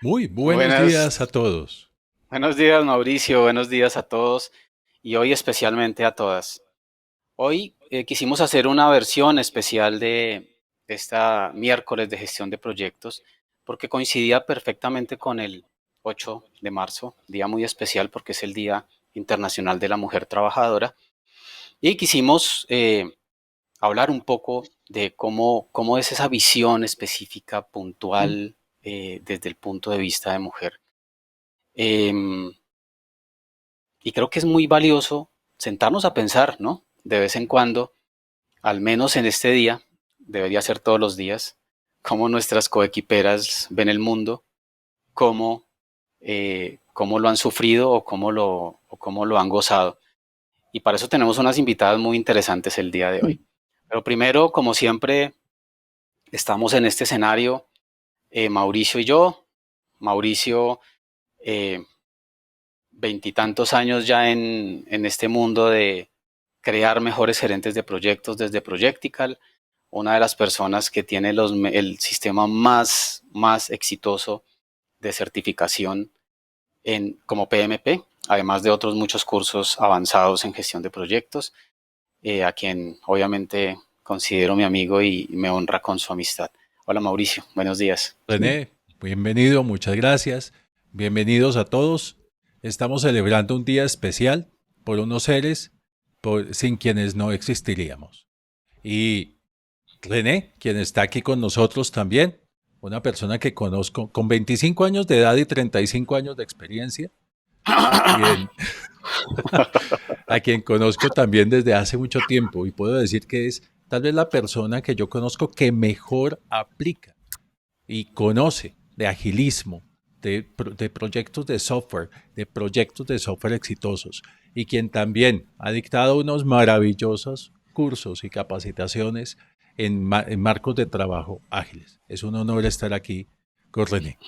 Muy buenos Buenas, días a todos. buenos días Mauricio, buenos días a todos y hoy especialmente a todas. Hoy quisimos hacer una versión especial de esta miércoles de gestión de proyectos porque coincidía perfectamente con el 8 de marzo, día muy especial porque es el Día Internacional de la Mujer Trabajadora y quisimos hablar un poco de cómo es esa visión específica, puntual, desde el punto de vista de mujer. Em, Y creo que es muy valioso sentarnos a pensar, ¿no? De vez en cuando, al menos en este día, debería ser todos los días, cómo nuestras coequiperas ven el mundo, cómo lo han sufrido o cómo lo han gozado. Y para eso tenemos unas invitadas muy interesantes el día de hoy. Pero primero, como siempre, estamos en este escenario, Mauricio y yo. Mauricio, eh, veintitantos años ya en este mundo de crear mejores gerentes de proyectos desde Projectical, una de las personas que tiene el sistema más exitoso de certificación como PMP, además de otros muchos cursos avanzados en gestión de proyectos, a quien obviamente considero mi amigo y me honra con su amistad. Hola Mauricio, buenos días. René, bienvenido, muchas gracias. Bienvenidos a todos. Estamos celebrando un día especial por unos seres sin quienes no existiríamos. Y René, quien está aquí con nosotros también, una persona que conozco con 25 años de edad y 35 años de experiencia, a quien, a quien conozco también desde hace mucho tiempo y puedo decir que es tal vez la persona que yo conozco que mejor aplica y conoce de agilismo, de proyectos de software exitosos, y quien también ha dictado unos maravillosos cursos y capacitaciones en marcos de trabajo ágiles. Es un honor estar aquí con René.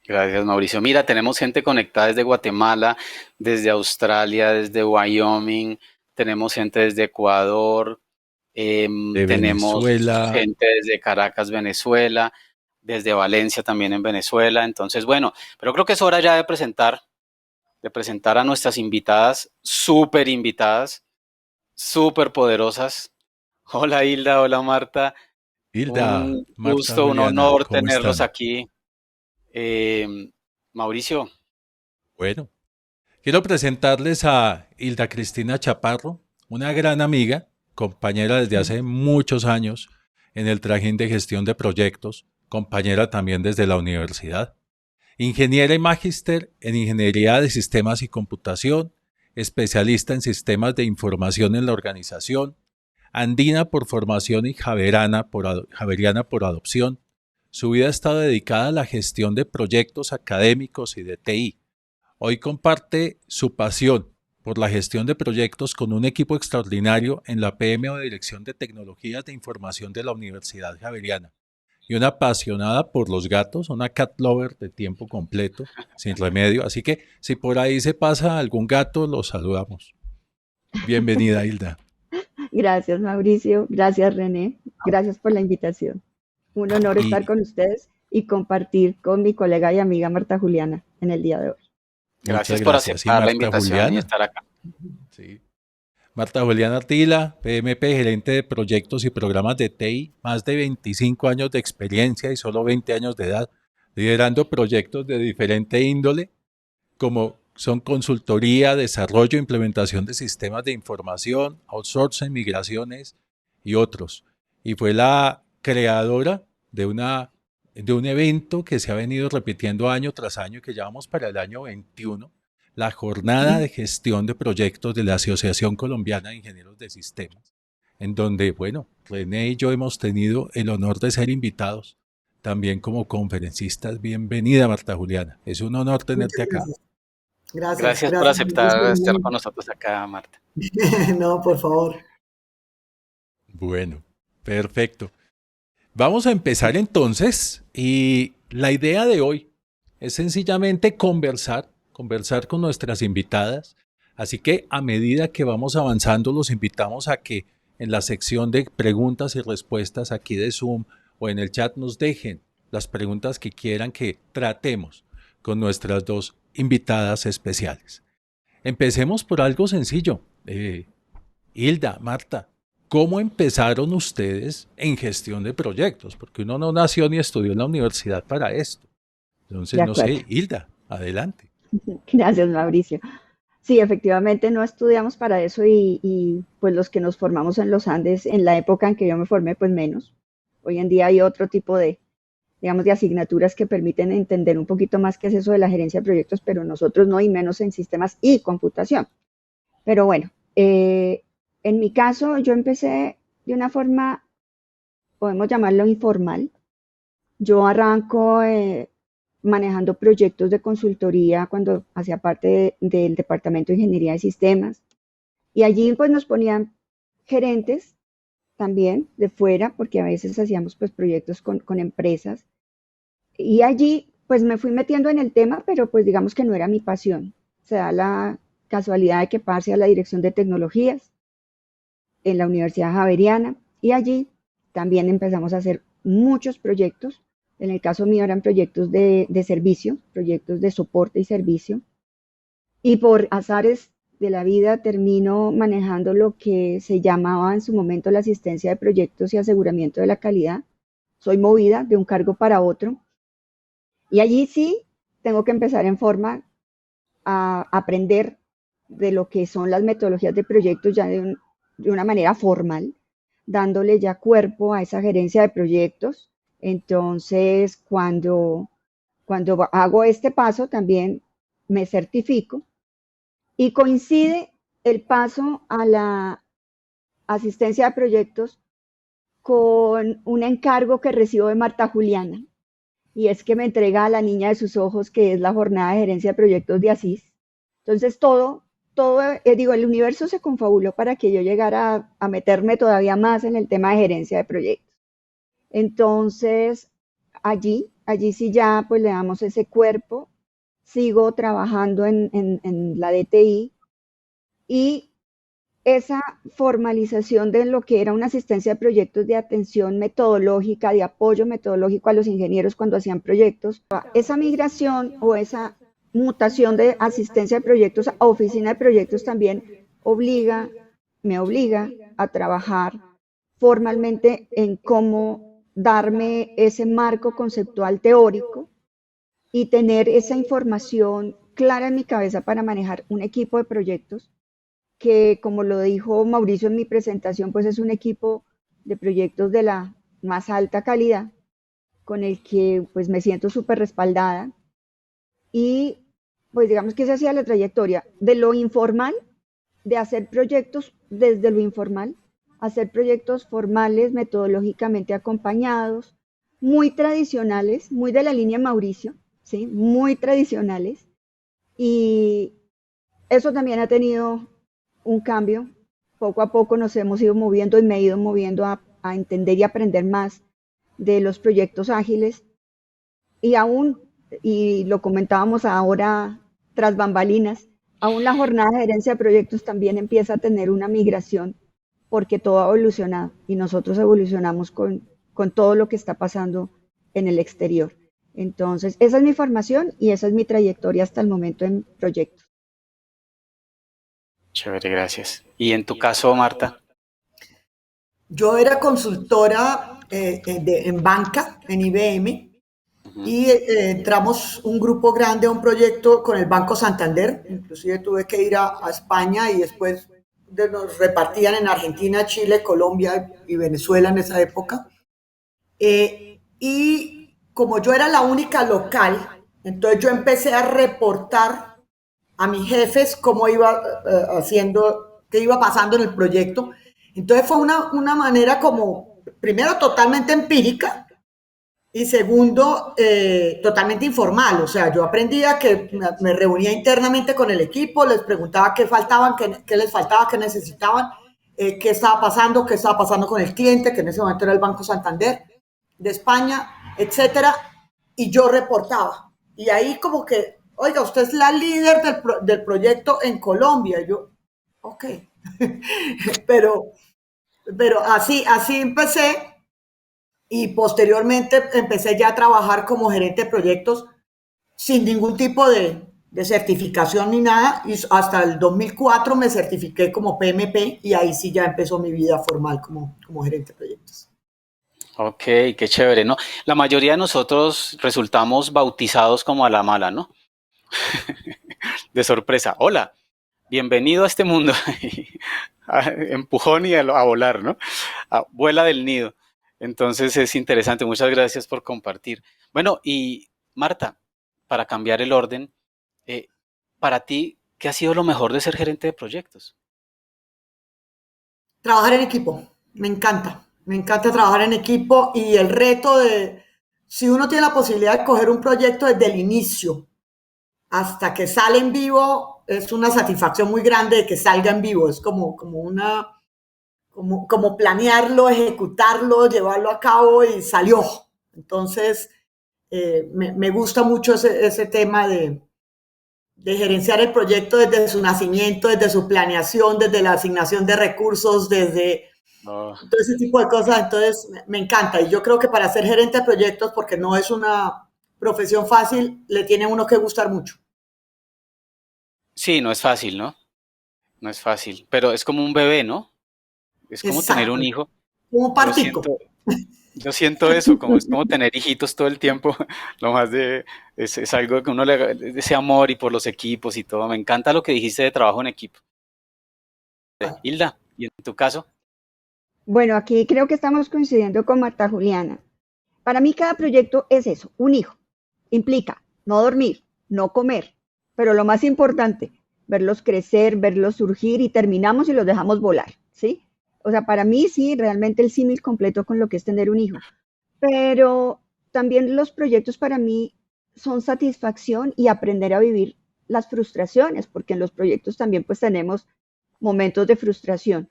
Gracias, Mauricio. Mira, tenemos gente conectada desde Guatemala, desde Australia, desde Wyoming, tenemos gente desde Ecuador, De tenemos Venezuela. gente desde Caracas, Venezuela, desde Valencia también en Venezuela. Entonces, bueno, pero creo que es hora ya de presentar a nuestras invitadas, súper poderosas. Hola Hilda, hola Marta. Hilda, Un Marta, gusto, un Juliana, honor ¿cómo tenerlos están? aquí. Mauricio. Bueno, quiero presentarles a Hilda Cristina Chaparro, una gran amiga, compañera desde hace muchos años en el trajín de gestión de proyectos, compañera también desde la universidad, ingeniera y magíster en ingeniería de sistemas y computación, especialista en sistemas de información en la organización, andina por formación y javeriana por adopción. Su vida ha estado dedicada a la gestión de proyectos académicos y de TI. Hoy comparte su pasión por la gestión de proyectos con un equipo extraordinario en la PM o Dirección de Tecnologías de Información de la Universidad Javeriana. Y una apasionada por los gatos, una cat lover de tiempo completo, sin remedio. Así que si por ahí se pasa algún gato, los saludamos. Bienvenida, Hilda. Gracias, Mauricio. Gracias, René. Gracias por la invitación. Un honor estar Y con ustedes y compartir con mi colega y amiga Marta Juliana en el día de hoy. muchas Gracias por gracias. Y aceptar la Marta invitación y Juliana. estar acá. Sí. Marta Juliana Artila, PMP, gerente de proyectos y programas de TI, más de 25 años de experiencia y solo 20 años de edad, liderando proyectos de diferente índole, como son consultoría, desarrollo e implementación de sistemas de información, outsourcing, migraciones y otros. Y fue la creadora de un evento que se ha venido repitiendo año tras año, que llevamos para el año 21, la Jornada de Gestión de Proyectos de la Asociación Colombiana de Ingenieros de Sistemas, en donde, bueno, René y yo hemos tenido el honor de ser invitados también como conferencistas. Bienvenida, Marta Juliana. Es un honor tenerte Muchas acá. gracias. Gracias, Gracias por gracias, Mauricio. aceptar estar con nosotros acá, Marta. No, por favor. Bueno, perfecto. Vamos a empezar entonces y la idea de hoy es sencillamente conversar con nuestras invitadas. Así que a medida que vamos avanzando, los invitamos a que en la sección de preguntas y respuestas aquí de Zoom o en el chat nos dejen las preguntas que quieran que tratemos con nuestras dos invitadas especiales. Empecemos por algo sencillo. Hilda, Marta, ¿cómo empezaron ustedes en gestión de proyectos? Porque uno no nació ni estudió en la universidad para esto. Entonces, De no acuerdo. sé, Hilda, adelante. Gracias, Mauricio. Sí, efectivamente no estudiamos para eso y pues los que nos formamos en los Andes, en la época en que yo me formé, pues menos. Hoy en día hay otro tipo de, digamos, de asignaturas que permiten entender un poquito más qué es eso de la gerencia de proyectos, pero nosotros no, y menos en sistemas y computación. Pero bueno, en mi caso yo empecé de una forma, podemos llamarlo informal. Yo arranco manejando proyectos de consultoría cuando hacía parte del Departamento de Ingeniería de Sistemas. Y allí pues nos ponían gerentes también de fuera, porque a veces hacíamos pues proyectos con empresas. Y allí pues me fui metiendo en el tema, pero pues digamos que no era mi pasión. Se da la casualidad de que pase a la dirección de tecnologías en la Universidad Javeriana y allí también empezamos a hacer muchos proyectos. En el caso mío eran proyectos de servicio, proyectos de soporte y servicio. Y por azares de la vida termino manejando lo que se llamaba en su momento la asistencia de proyectos y aseguramiento de la calidad. Soy movida de un cargo para otro. Y allí sí tengo que empezar en forma a aprender de lo que son las metodologías de proyectos ya de una manera formal, dándole ya cuerpo a esa gerencia de proyectos. Entonces, cuando hago este paso, también me certifico y coincide el paso a la asistencia de proyectos con un encargo que recibo de Marta Juliana, y es que me entrega a la niña de sus ojos, que es la jornada de gerencia de proyectos de Asís. Entonces, el universo se confabuló para que yo llegara a meterme todavía más en el tema de gerencia de proyectos. Entonces, allí sí ya pues le damos ese cuerpo, sigo trabajando en la DTI y esa formalización de lo que era una asistencia de proyectos de atención metodológica, de apoyo metodológico a los ingenieros cuando hacían proyectos, esa migración o esa mutación de asistencia de proyectos a oficina de proyectos también me obliga a trabajar formalmente en cómo darme ese marco conceptual teórico y tener esa información clara en mi cabeza para manejar un equipo de proyectos que, como lo dijo Mauricio en mi presentación, pues es un equipo de proyectos de la más alta calidad, con el que pues me siento súper respaldada. Y pues digamos que esa ha sido la trayectoria de lo informal, de hacer proyectos desde lo informal, hacer proyectos formales, metodológicamente acompañados, muy tradicionales, muy de la línea Mauricio, ¿sí? Muy tradicionales. Y eso también ha tenido un cambio. Poco a poco nos hemos ido moviendo y me he ido moviendo a entender y aprender más de los proyectos ágiles. Y aún, y lo comentábamos ahora tras bambalinas, aún la jornada de gerencia de proyectos también empieza a tener una migración porque todo ha evolucionado y nosotros evolucionamos con todo lo que está pasando en el exterior. Entonces, esa es mi formación y esa es mi trayectoria hasta el momento en proyectos. Chévere, gracias. ¿Y en tu caso, Marta? Yo era consultora en banca, en IBM, y entramos un grupo grande a un proyecto con el Banco Santander. Inclusive tuve que ir a España y después nos repartían en Argentina, Chile, Colombia y Venezuela en esa época. Y como yo era la única local, entonces yo empecé a reportar a mis jefes cómo iba haciendo, qué iba pasando en el proyecto. Entonces fue una manera como, primero totalmente empírica y segundo totalmente informal. O sea, yo aprendía que me reunía internamente con el equipo, les preguntaba qué faltaban, qué les faltaba, qué necesitaban, qué estaba pasando con el cliente, que en ese momento era el Banco Santander de España, etcétera, y yo reportaba. Y ahí como que, oiga, usted es la líder del proyecto en Colombia. Y yo, ok. pero así empecé y posteriormente empecé ya a trabajar como gerente de proyectos sin ningún tipo de certificación ni nada, y hasta el 2004 me certifiqué como PMP y ahí sí ya empezó mi vida formal como gerente de proyectos. Ok, qué chévere, ¿no? La mayoría de nosotros resultamos bautizados como a la mala, ¿no? De sorpresa. Hola, bienvenido a este mundo. Empujón y a volar, ¿no? Vuela del nido. Entonces es interesante. Muchas gracias por compartir. Bueno, y Marta, para cambiar el orden, para ti, ¿qué ha sido lo mejor de ser gerente de proyectos? Trabajar en equipo, me encanta trabajar en equipo y el reto de, si uno tiene la posibilidad de coger un proyecto desde el inicio hasta que sale en vivo, es una satisfacción muy grande de que salga en vivo, es como planearlo, ejecutarlo, llevarlo a cabo y salió. Entonces, me gusta mucho ese tema de gerenciar el proyecto desde su nacimiento, desde su planeación, desde la asignación de recursos, desde Oh, todo ese tipo de cosas. Entonces, me encanta. Y yo creo que para ser gerente de proyectos, porque no es una profesión fácil, le tiene a uno que gustar mucho. sí, no es fácil, ¿no? No es fácil, pero es como un bebé, ¿no? Es como tener Exacto. un hijo. Como un Yo partico. siento, yo siento eso, como es como tener hijitos todo el tiempo. Lo más es algo que uno le, ese amor y por los equipos y todo. Me encanta lo que dijiste de trabajo en equipo. Hilda, ¿y en tu caso? Bueno, aquí creo que estamos coincidiendo con Marta Juliana. Para mí cada proyecto es eso, un hijo. Implica no dormir, no comer, pero lo más importante, verlos crecer, verlos surgir y terminamos y los dejamos volar, ¿sí? O sea, para mí sí, realmente el símil completo con lo que es tener un hijo. Pero también los proyectos para mí son satisfacción y aprender a vivir las frustraciones, porque en los proyectos también pues tenemos momentos de frustración.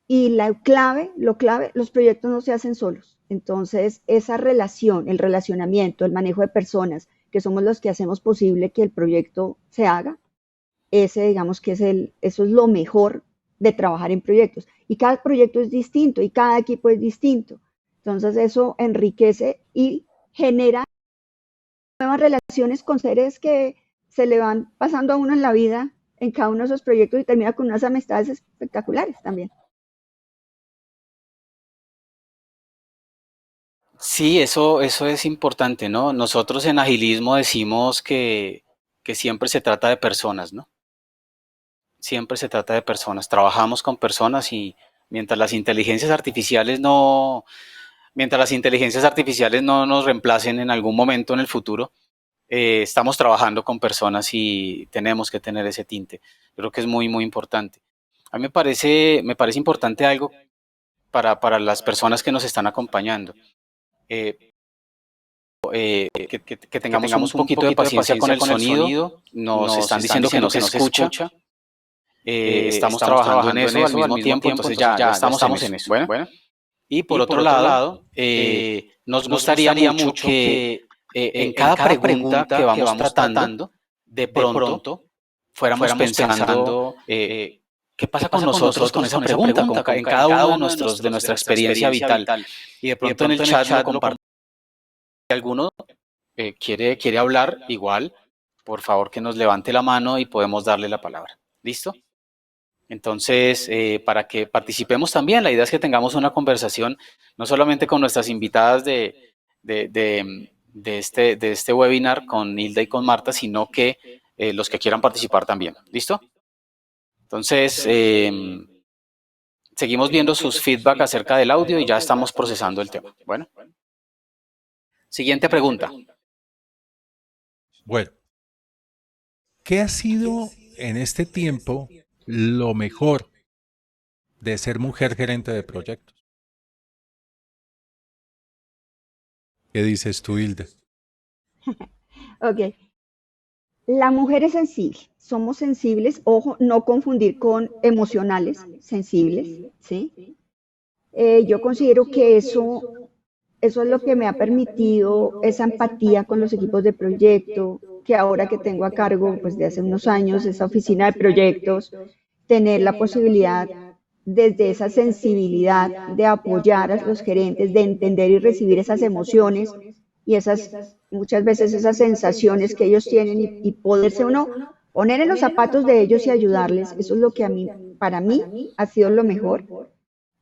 Y lo clave, los proyectos no se hacen solos. Entonces, esa relación, el relacionamiento, el manejo de personas, que somos los que hacemos posible que el proyecto se haga, ese digamos que eso es lo mejor de trabajar en proyectos. Y cada proyecto es distinto y cada equipo es distinto. Entonces, eso enriquece y genera nuevas relaciones con seres que se le van pasando a uno en la vida en cada uno de esos proyectos y termina con unas amistades espectaculares también. Sí, eso es importante, ¿no? Nosotros en agilismo decimos que siempre se trata de personas, ¿no? Siempre se trata de personas. Trabajamos con personas y mientras las inteligencias artificiales no, mientras las inteligencias artificiales no nos reemplacen en algún momento en el futuro, estamos trabajando con personas y tenemos que tener ese tinte. Creo que es muy, muy importante. A mí me parece importante algo para las personas que nos están acompañando. Eh, que tengamos un poquito de paciencia con el sonido. Nos están diciendo que no se escucha. Estamos trabajando en eso al mismo tiempo, entonces ya estamos en eso. Bueno. Y por otro lado, nos gustaría mucho que en cada pregunta que vamos tratando, de pronto fuéramos pensando qué pasa con nosotros con esa pregunta, en cada uno de nuestra experiencia vital. Y de pronto en el chat lo compartimos. Si alguno quiere hablar, igual, por favor que nos levante la mano y podemos darle la palabra. ¿Listo? Entonces, para que participemos también, la idea es que tengamos una conversación, no solamente con nuestras invitadas de este webinar, con Hilda y con Marta, sino que los que quieran participar también. ¿Listo? Entonces, seguimos viendo sus feedback acerca del audio y ya estamos procesando el tema. Bueno, siguiente pregunta. Bueno, ¿qué ha sido en este tiempo lo mejor de ser mujer gerente de proyectos? ¿Qué dices tú, Hilda? Ok, la mujer es sensible, somos sensibles, ojo, no confundir con emocionales, sensibles, ¿sí? Yo considero que eso es lo que me ha permitido esa empatía con los equipos de proyecto, que ahora que tengo a cargo, pues de hace unos años, esa oficina de proyectos, tener la posibilidad desde esa sensibilidad de apoyar a los gerentes, de entender y recibir esas emociones y muchas veces esas sensaciones que ellos tienen y poderse uno poner en los zapatos de ellos y ayudarles. Eso es lo que para mí ha sido lo mejor.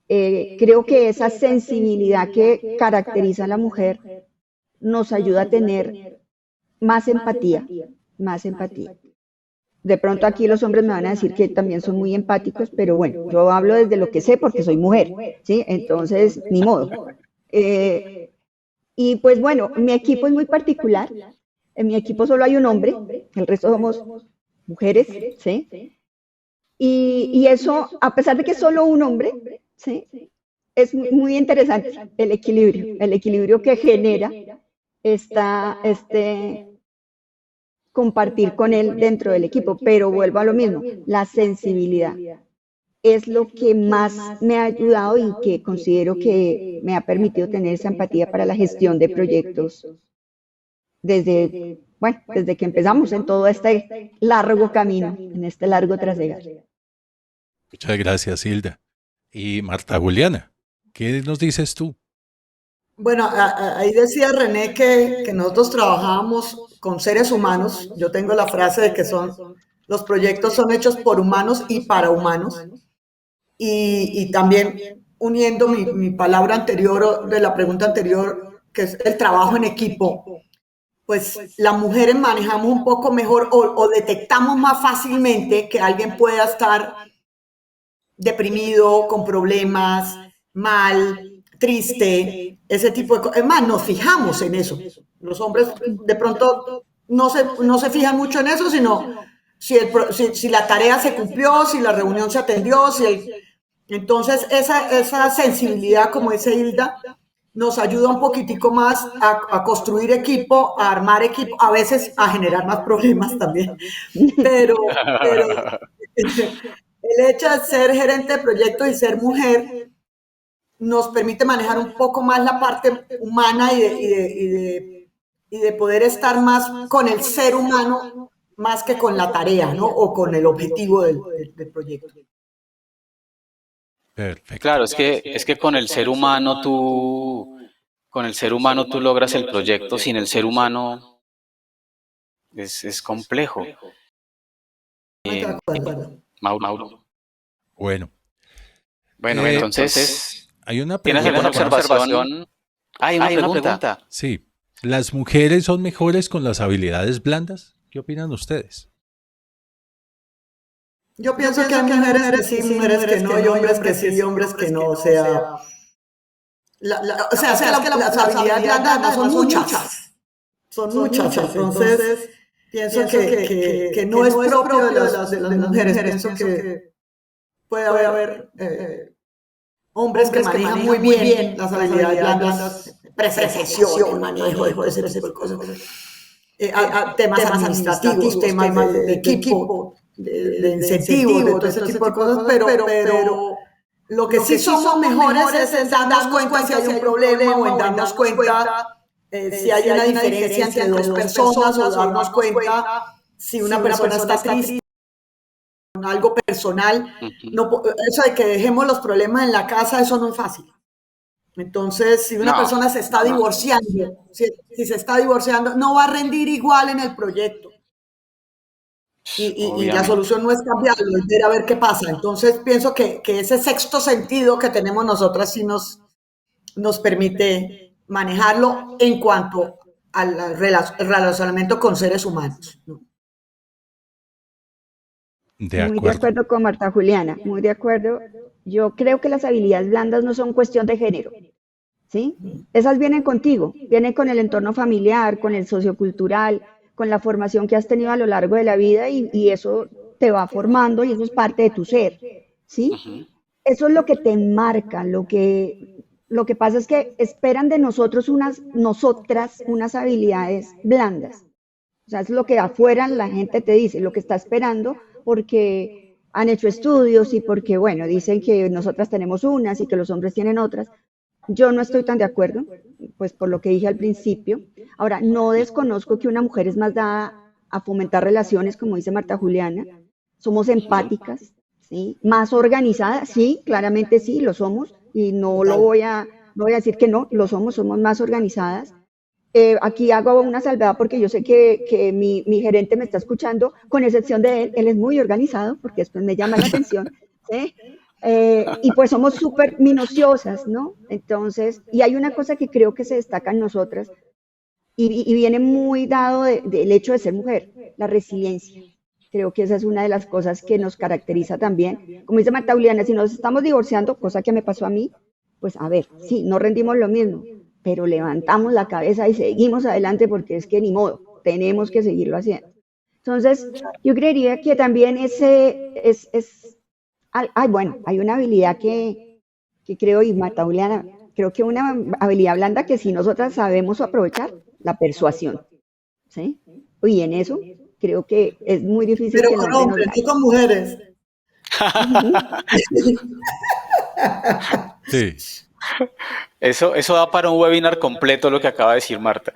Creo que esa sensibilidad que caracteriza a la mujer nos ayuda a tener más empatía, más empatía. De pronto aquí los hombres me van a decir que también son muy empáticos, pero bueno, yo hablo desde lo que sé porque soy mujer, ¿sí? Entonces, ni modo. Y pues bueno, mi equipo es muy particular. En mi equipo solo hay un hombre, el resto somos mujeres, ¿sí? Y eso, a pesar de que es solo un hombre, ¿sí? Es muy interesante el equilibrio que genera compartir con él dentro del equipo, pero vuelvo a lo mismo, la sensibilidad es lo que más me ha ayudado y que considero que me ha permitido tener esa empatía para la gestión de proyectos desde que empezamos en todo este largo camino, en este largo trasegar. Muchas gracias, Hilda. Y Marta Juliana, ¿qué nos dices tú? Bueno, ahí decía René que nosotros trabajábamos con seres humanos. Yo tengo la frase de que los proyectos son hechos por humanos y para humanos. Y también uniendo mi palabra anterior, de la pregunta anterior, que es el trabajo en equipo, pues las mujeres manejamos un poco mejor o detectamos más fácilmente que alguien pueda estar deprimido, con problemas, mal, triste, ese tipo de cosas. Es más, nos fijamos en eso. Los hombres de pronto no se fijan mucho en eso, sino si la tarea se cumplió, si la reunión se atendió, entonces esa sensibilidad, como dice Hilda, nos ayuda un poquitico más a construir equipo, a armar equipo, a veces a generar más problemas también, pero el hecho de ser gerente de proyectos y ser mujer nos permite manejar un poco más la parte humana y de poder estar más con el ser humano más que con la tarea, ¿no? O con el objetivo del proyecto. Perfecto. Claro, es que con el ser humano tú logras el proyecto. Sin el ser humano es complejo. Mauro. Bueno, Entonces, hay una ¿tienes pregunta. alguna observación? Hay una pregunta. Sí, ¿las mujeres son mejores con las habilidades blandas? ¿Qué opinan ustedes? Yo pienso que hay mujeres que sí, mujeres que no, y hombres que sí, y hombres que no. O sea, las habilidades blandas no son muchas. Son muchas. Entonces, pienso que no es propio de las mujeres. Pienso que puede haber hombres que manejan muy bien las habilidades blandas, presentación, manejo, ese tipo de cosas. Temas administrativos, temas de equipo, de incentivos, de todo ese tipo de cosas, pero lo que sí somos mejores es en darnos cuenta si hay un problema o en darnos cuenta si hay una diferencia entre dos personas o darnos cuenta si una persona está triste, con algo personal. No, eso de que dejemos los problemas en la casa, eso no es fácil. Entonces, si una persona se está divorciando, si se está divorciando, no va a rendir igual en el proyecto. Y la solución no es cambiarlo, es ver a ver qué pasa. Entonces, pienso que ese sexto sentido que tenemos nosotras sí nos permite manejarlo en cuanto al relacionamiento con seres humanos, ¿no? Muy de acuerdo con Marta Juliana, muy de acuerdo. Yo creo que las habilidades blandas no son cuestión de género, ¿sí? Esas vienen contigo, vienen con el entorno familiar, con el sociocultural, con la formación que has tenido a lo largo de la vida y eso te va formando y eso es parte de tu ser, ¿sí? Eso es lo que te marca, lo que pasa es que esperan de nosotras unas habilidades blandas. O sea, es lo que afuera la gente te dice, lo que está esperando, porque han hecho estudios y porque, bueno, dicen que nosotras tenemos unas y que los hombres tienen otras. Yo no estoy tan de acuerdo, pues por lo que dije al principio. Ahora, no desconozco que una mujer es más dada a fomentar relaciones, como dice Marta Juliana. Somos empáticas, ¿sí? Más organizada, sí, claramente sí, lo somos, y Total. no voy a decir que no, lo somos más organizadas. Aquí hago una salvedad porque yo sé que mi gerente me está escuchando, con excepción de él es muy organizado, porque después me llama la atención, ¿sí? Y pues somos súper minuciosas, ¿no? Entonces, y hay una cosa que creo que se destaca en nosotras, y viene muy dado del hecho de ser mujer, la resiliencia. Creo que esa es una de las cosas que nos caracteriza también. Como dice Marta Juliana, si nos estamos divorciando, cosa que me pasó a mí, pues a ver, sí, no rendimos lo mismo, pero levantamos la cabeza y seguimos adelante porque es que ni modo, tenemos que seguirlo haciendo. Entonces, yo creería que también ay, bueno, hay una habilidad que creo, y Marta Juliana, creo que una habilidad blanda que si nosotras sabemos aprovechar, la persuasión, ¿sí? Y en eso creo que es muy difícil Pero que el con hombre nos hombres, gane. no con mujeres. Ujú. Sí. Eso da para un webinar completo lo que acaba de decir Marta.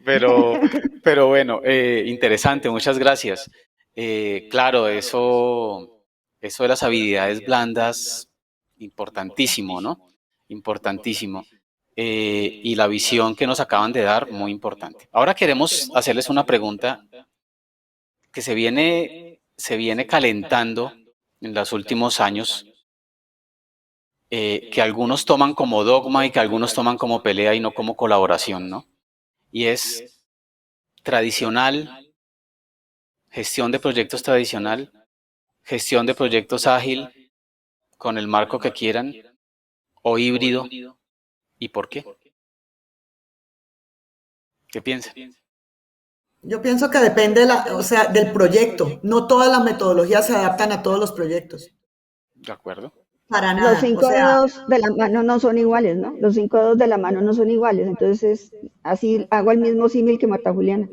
Pero, pero bueno, interesante, muchas gracias. Claro, eso de las habilidades blandas, importantísimo, ¿no? Importantísimo. Y la visión que nos acaban de dar, muy importante. Ahora queremos hacerles una pregunta que se viene calentando en los últimos años, que algunos toman como dogma y que algunos toman como pelea y no como colaboración, ¿no? Y es tradicional, gestión de proyectos tradicional, gestión de proyectos ágil, con el marco que quieran, o híbrido, ¿y por qué? ¿Qué piensan? Yo pienso que depende o sea, del proyecto. No todas las metodologías se adaptan a todos los proyectos. ¿De acuerdo? Para Los nada. O 5 dedos de la mano no son iguales, ¿no? Los 5 dedos de la mano no son iguales. Entonces, así hago el mismo símil que Marta Juliana.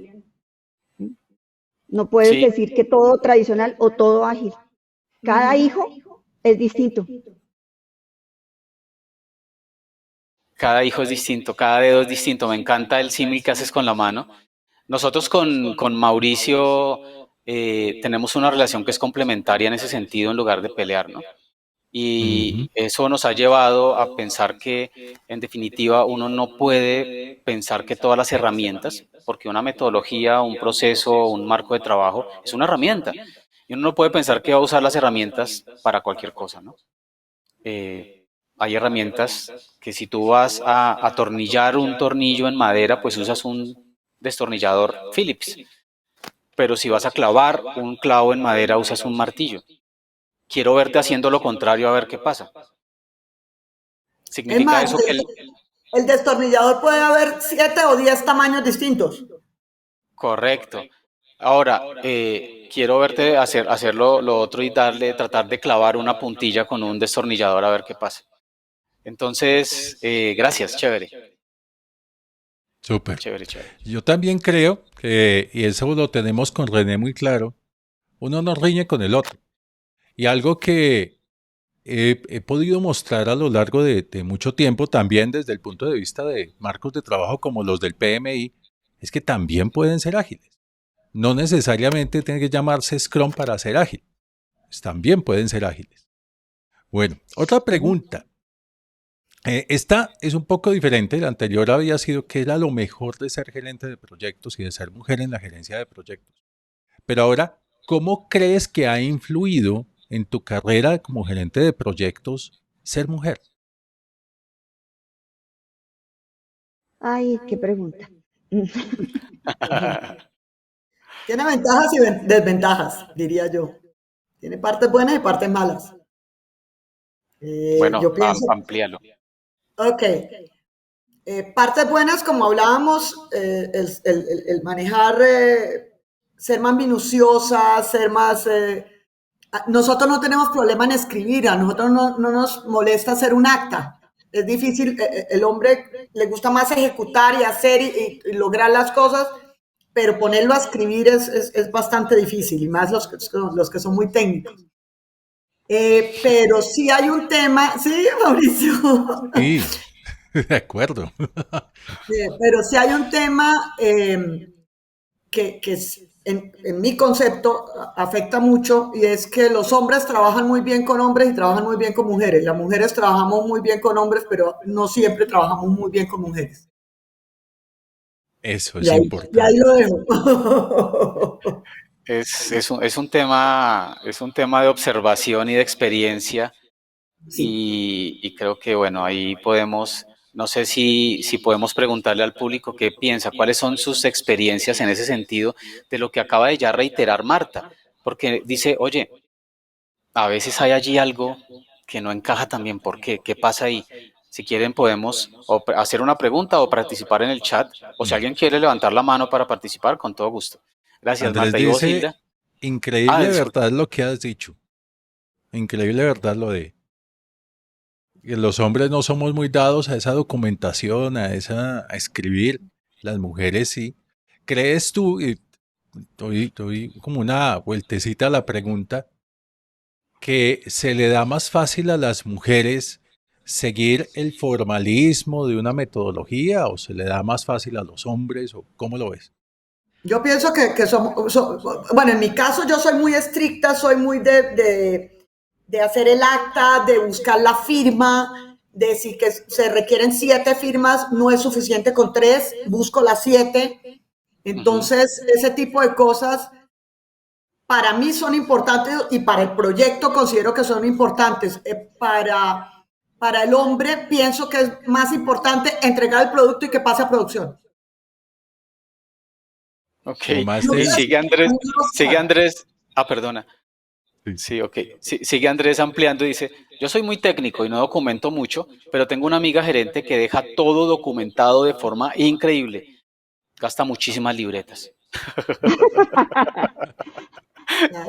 No puedes Sí, decir que todo tradicional o todo ágil. Cada hijo es distinto. cada hijo es distinto, cada dedo es distinto. Me encanta el símil que haces con la mano. Nosotros con Mauricio tenemos una relación que es complementaria en ese sentido en lugar de pelear, ¿no? Ujú. Y eso nos ha llevado a pensar que, en definitiva, uno no puede pensar que todas las herramientas, porque una metodología, un proceso, un marco de trabajo es una herramienta. Y uno no puede pensar que va a usar las herramientas para cualquier cosa, ¿no? Hay herramientas que si tú vas a atornillar un tornillo en madera, pues usas un destornillador Phillips. Pero si vas a clavar un clavo en madera, usas un martillo. Quiero verte haciendo lo contrario a ver qué pasa. es Significa más, eso que el destornillador puede haber 7 o 10 tamaños distintos. correcto. Ahora, quiero verte hacer lo otro y tratar de clavar una puntilla con un destornillador a ver qué pasa. Entonces, gracias, chévere, Súper. chévere, chévere. Yo también creo que, y eso lo tenemos con René muy claro, uno no riñe con el otro. Y algo que he podido mostrar a lo largo de mucho tiempo, también desde el punto de vista de marcos de trabajo como los del PMI, es que también pueden ser ágiles. No necesariamente tiene que llamarse Scrum para ser ágil. Pues también pueden ser ágiles. Bueno, otra pregunta. Esta es un poco diferente. La anterior había sido qué era lo mejor de ser gerente de proyectos y de ser mujer en la gerencia de proyectos. Pero ahora, ¿cómo crees que ha influido en tu carrera como gerente de proyectos ser mujer? Ay, qué pregunta. Tiene ventajas y desventajas, diría yo. Tiene partes buenas y partes malas. Bueno, Yo pienso, amplíalo. ok, partes buenas, como hablábamos, el manejar, ser más minuciosa, ser más... nosotros no tenemos problema en escribir, a nosotros no nos molesta hacer un acta. Es difícil, el hombre le gusta más ejecutar y hacer y lograr las cosas, pero ponerlo a escribir es bastante difícil, y más los que son muy técnicos. Pero sí hay un tema, sí, Mauricio. Sí, de acuerdo. Pero sí hay un tema que en mi concepto, afecta mucho, y es que los hombres trabajan muy bien con hombres y trabajan muy bien con mujeres. Las mujeres trabajamos muy bien con hombres, pero no siempre trabajamos muy bien con mujeres. Eso Y es y ahí importante. lo dejo. Es un tema de observación y de experiencia Sí. y creo que, bueno, ahí podemos, no sé si podemos preguntarle al público qué piensa, cuáles son sus experiencias en ese sentido de lo que acaba de ya reiterar Marta, porque dice, oye, a veces hay allí algo que no encaja también. ¿Por qué? ¿Qué pasa ahí? Si quieren podemos hacer una pregunta o participar en el chat, o si Mm. alguien quiere levantar la mano para participar, con todo gusto. Gracias, Andrés Marta. ¿Y vos, dice, Hilda? Ah, increíble disculpe. verdad lo que has dicho. Increíble verdad lo de que los hombres no somos muy dados a esa documentación, a escribir. Las mujeres sí. ¿Crees tú, y doy como una vueltecita a la pregunta, que se le da más fácil a las mujeres seguir el formalismo de una metodología o se le da más fácil a los hombres o cómo lo ves? Yo pienso que bueno, en mi caso yo soy muy estricta, soy muy de hacer el acta, de buscar la firma, de si que se requieren 7 firmas, no es suficiente con 3, busco las 7. Ujú. Entonces, ese tipo de cosas para mí son importantes y para el proyecto considero que son importantes. Para el hombre pienso que es más importante entregar el producto y que pase a producción. Ok. Y Tomaste, sigue Andrés, perdona. sí. Sí, ok. Sigue Andrés ampliando y dice, yo soy muy técnico y no documento mucho, pero tengo una amiga gerente que deja todo documentado de forma increíble. Gasta muchísimas libretas.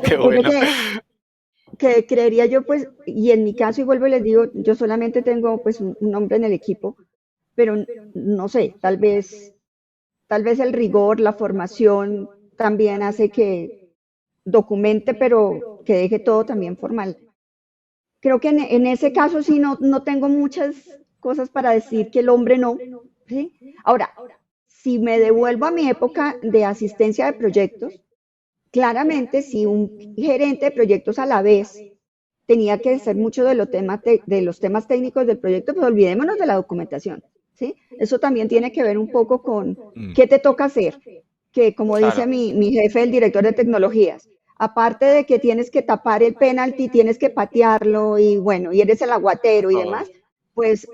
Qué Mire bueno. que creería yo, pues, y en mi caso, y vuelvo y les digo, yo solamente tengo pues un hombre en el equipo, pero no sé, tal vez el rigor, la formación también hace que documente, pero que deje todo también formal. Creo que en ese caso sí no tengo muchas cosas para decir que el hombre no, ¿sí? Ahora, si me devuelvo a mi época de asistencia de proyectos, claramente si un gerente de proyectos a la vez tenía que ser mucho de los temas técnicos del proyecto, pues olvidémonos de la documentación, ¿sí? Eso también tiene que ver un poco con Mm. qué te toca hacer, que como dice Claro. mi jefe, el director de tecnologías, aparte de que tienes que tapar el penalti, tienes que patearlo y bueno, y eres el aguatero y Todo. demás, pues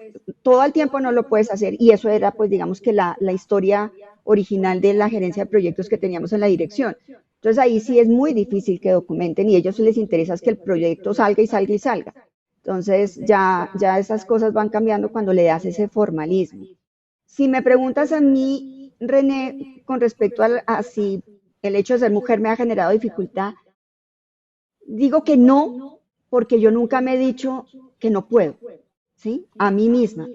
todo el tiempo no lo puedes hacer y eso era pues digamos que la historia original de la gerencia de proyectos que teníamos en la dirección. Entonces ahí sí es muy difícil que documenten y a ellos les interesa es que el proyecto salga y salga y salga. Entonces ya esas cosas van cambiando cuando le das ese formalismo. Si me preguntas a mí, René, con respecto a si el hecho de ser mujer me ha generado dificultad, digo que no, porque yo nunca me he dicho que no puedo, ¿sí? A mí misma.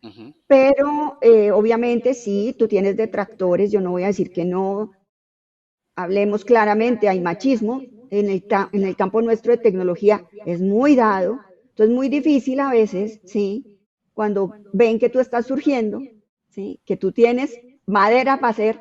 Ujú. Pero obviamente sí, tú tienes detractores, yo no voy a decir que no, hablemos claramente, hay machismo en el campo nuestro de tecnología, es muy dado, entonces es muy difícil a veces, ¿sí? Cuando ven que tú estás surgiendo, ¿sí? Que tú tienes madera para hacer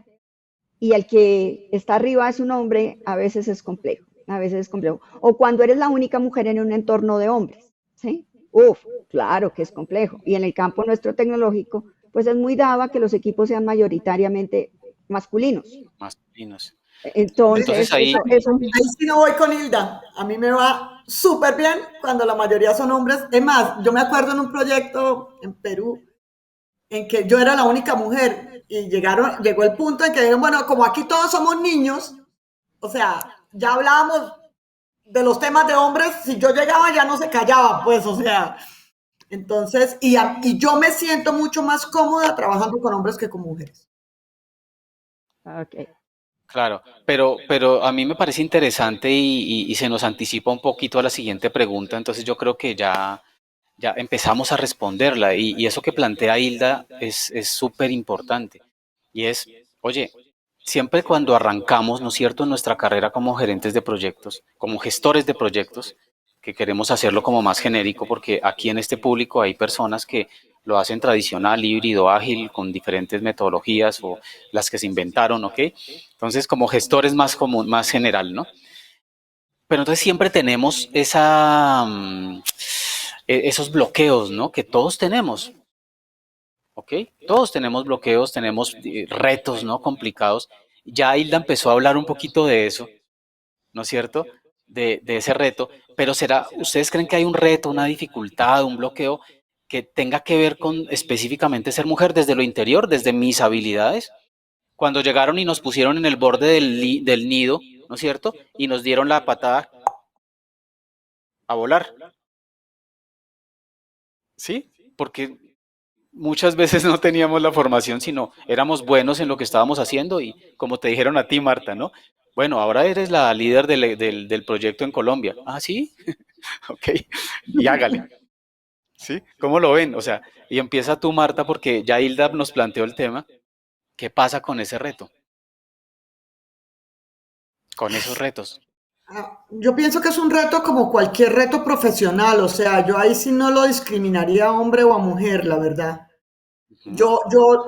y el que está arriba es un hombre, a veces es complejo, a veces es complejo. O cuando eres la única mujer en un entorno de hombres, ¿sí? Uf, claro que es complejo. Y en el campo nuestro tecnológico, pues es muy dado a que los equipos sean mayoritariamente masculinos. Masculinos. Entonces Entonces, ahí, eso, Ahí sí no voy con Hilda. A mí me va súper bien cuando la mayoría son hombres. Es más, yo me acuerdo en un proyecto en Perú en que yo era la única mujer y llegó el punto en que dijeron, bueno, como aquí todos somos niños, o sea, ya hablábamos de los temas de hombres, si yo llegaba ya no se callaba, pues, o sea, entonces, y yo me siento mucho más cómoda trabajando con hombres que con mujeres. okay. claro, pero a mí me parece interesante y se nos anticipa un poquito a la siguiente pregunta, entonces yo creo que ya empezamos a responderla y eso que plantea Hilda es súper importante y es, oye, siempre cuando arrancamos, ¿no es cierto?, en nuestra carrera como gerentes de proyectos, como gestores de proyectos, que queremos hacerlo como más genérico, porque aquí en este público hay personas que lo hacen tradicional, híbrido, ágil, con diferentes metodologías o las que se inventaron, ¿ok? Entonces, como gestor es más común, más general, ¿no? Pero entonces siempre tenemos esos bloqueos, ¿no? Que todos tenemos, ¿ok? Todos tenemos bloqueos, tenemos retos, ¿no? Complicados. Ya Hilda empezó a hablar un poquito de eso, ¿no es cierto? De ese reto, pero ¿ustedes creen que hay un reto, una dificultad, un bloqueo que tenga que ver con específicamente ser mujer desde lo interior, desde mis habilidades? Cuando llegaron y nos pusieron en el borde del nido, ¿no es cierto? Y nos dieron la patada a volar, ¿sí? Porque muchas veces no teníamos la formación, sino éramos buenos en lo que estábamos haciendo y como te dijeron a ti, Marta, ¿no? Bueno, ahora eres la líder del proyecto en Colombia. Ah, sí, ok, y hágale, ¿sí? ¿Cómo lo ven? O sea, y empieza tú, Marta, porque ya Hilda nos planteó el tema. ¿Qué pasa con ese reto? Con esos retos. Yo pienso que es un reto como cualquier reto profesional, o sea, yo ahí sí no lo discriminaría a hombre o a mujer, la verdad. Ujú.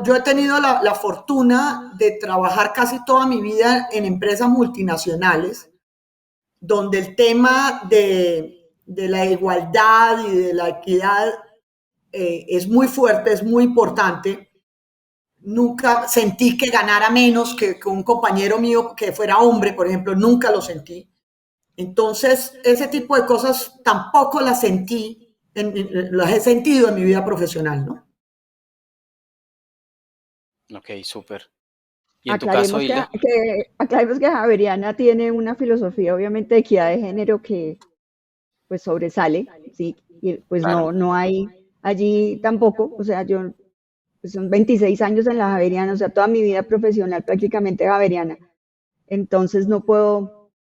Yo he tenido la fortuna de trabajar casi toda mi vida en empresas multinacionales, donde el tema de la igualdad y de la equidad es muy fuerte, es muy importante. Nunca sentí que ganara menos que un compañero mío que fuera hombre, por ejemplo, nunca lo sentí. Entonces, ese tipo de cosas tampoco las sentí, las he sentido en mi vida profesional, ¿no? Ok, súper. ¿Y en tu caso, Hilda? Aclaremos que Javeriana tiene una filosofía, obviamente, de equidad de género que pues sobresale, ¿sí? Y pues Claro. no hay allí tampoco, o sea, yo pues son 26 años en la Javeriana, o sea, toda mi vida profesional prácticamente Javeriana. Entonces no puedo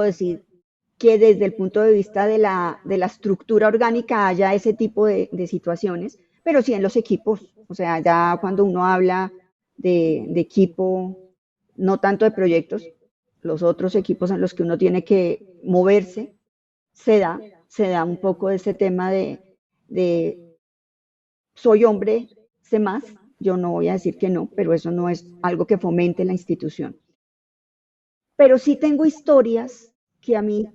decir que desde el punto de vista de la estructura orgánica haya ese tipo de situaciones, pero sí en los equipos, o sea, ya cuando uno habla de equipo, no tanto de proyectos, los otros equipos en los que uno tiene que moverse, se da, se da un poco de ese tema de soy hombre, sé más, yo no voy a decir que no, pero eso no es algo que fomente la institución. Pero sí tengo historias que a mí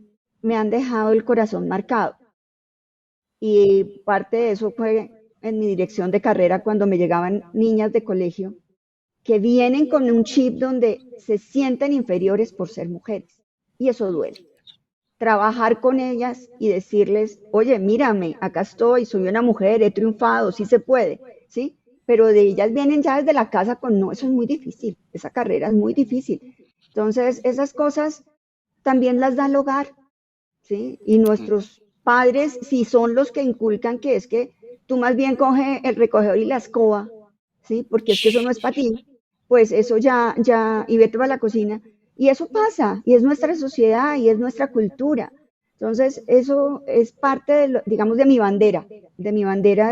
me han dejado el corazón marcado. Y parte de eso fue en mi dirección de carrera cuando me llegaban niñas de colegio que vienen con un chip donde se sienten inferiores por ser mujeres. Y eso duele. Trabajar con ellas y decirles, oye, mírame, acá estoy, soy una mujer, he triunfado, sí se puede, ¿sí? Pero de ellas vienen ya desde la casa con, no, eso es muy difícil, esa carrera es muy difícil. Entonces, esas cosas también las da el hogar, ¿sí? Y nuestros padres, si son los que inculcan que es que tú más bien coge el recogedor y la escoba, ¿sí? Porque es que eso no es para ti, pues eso y vete para la cocina. Y eso pasa, y es nuestra sociedad, y es nuestra cultura. Entonces, eso es parte, digamos, de mi bandera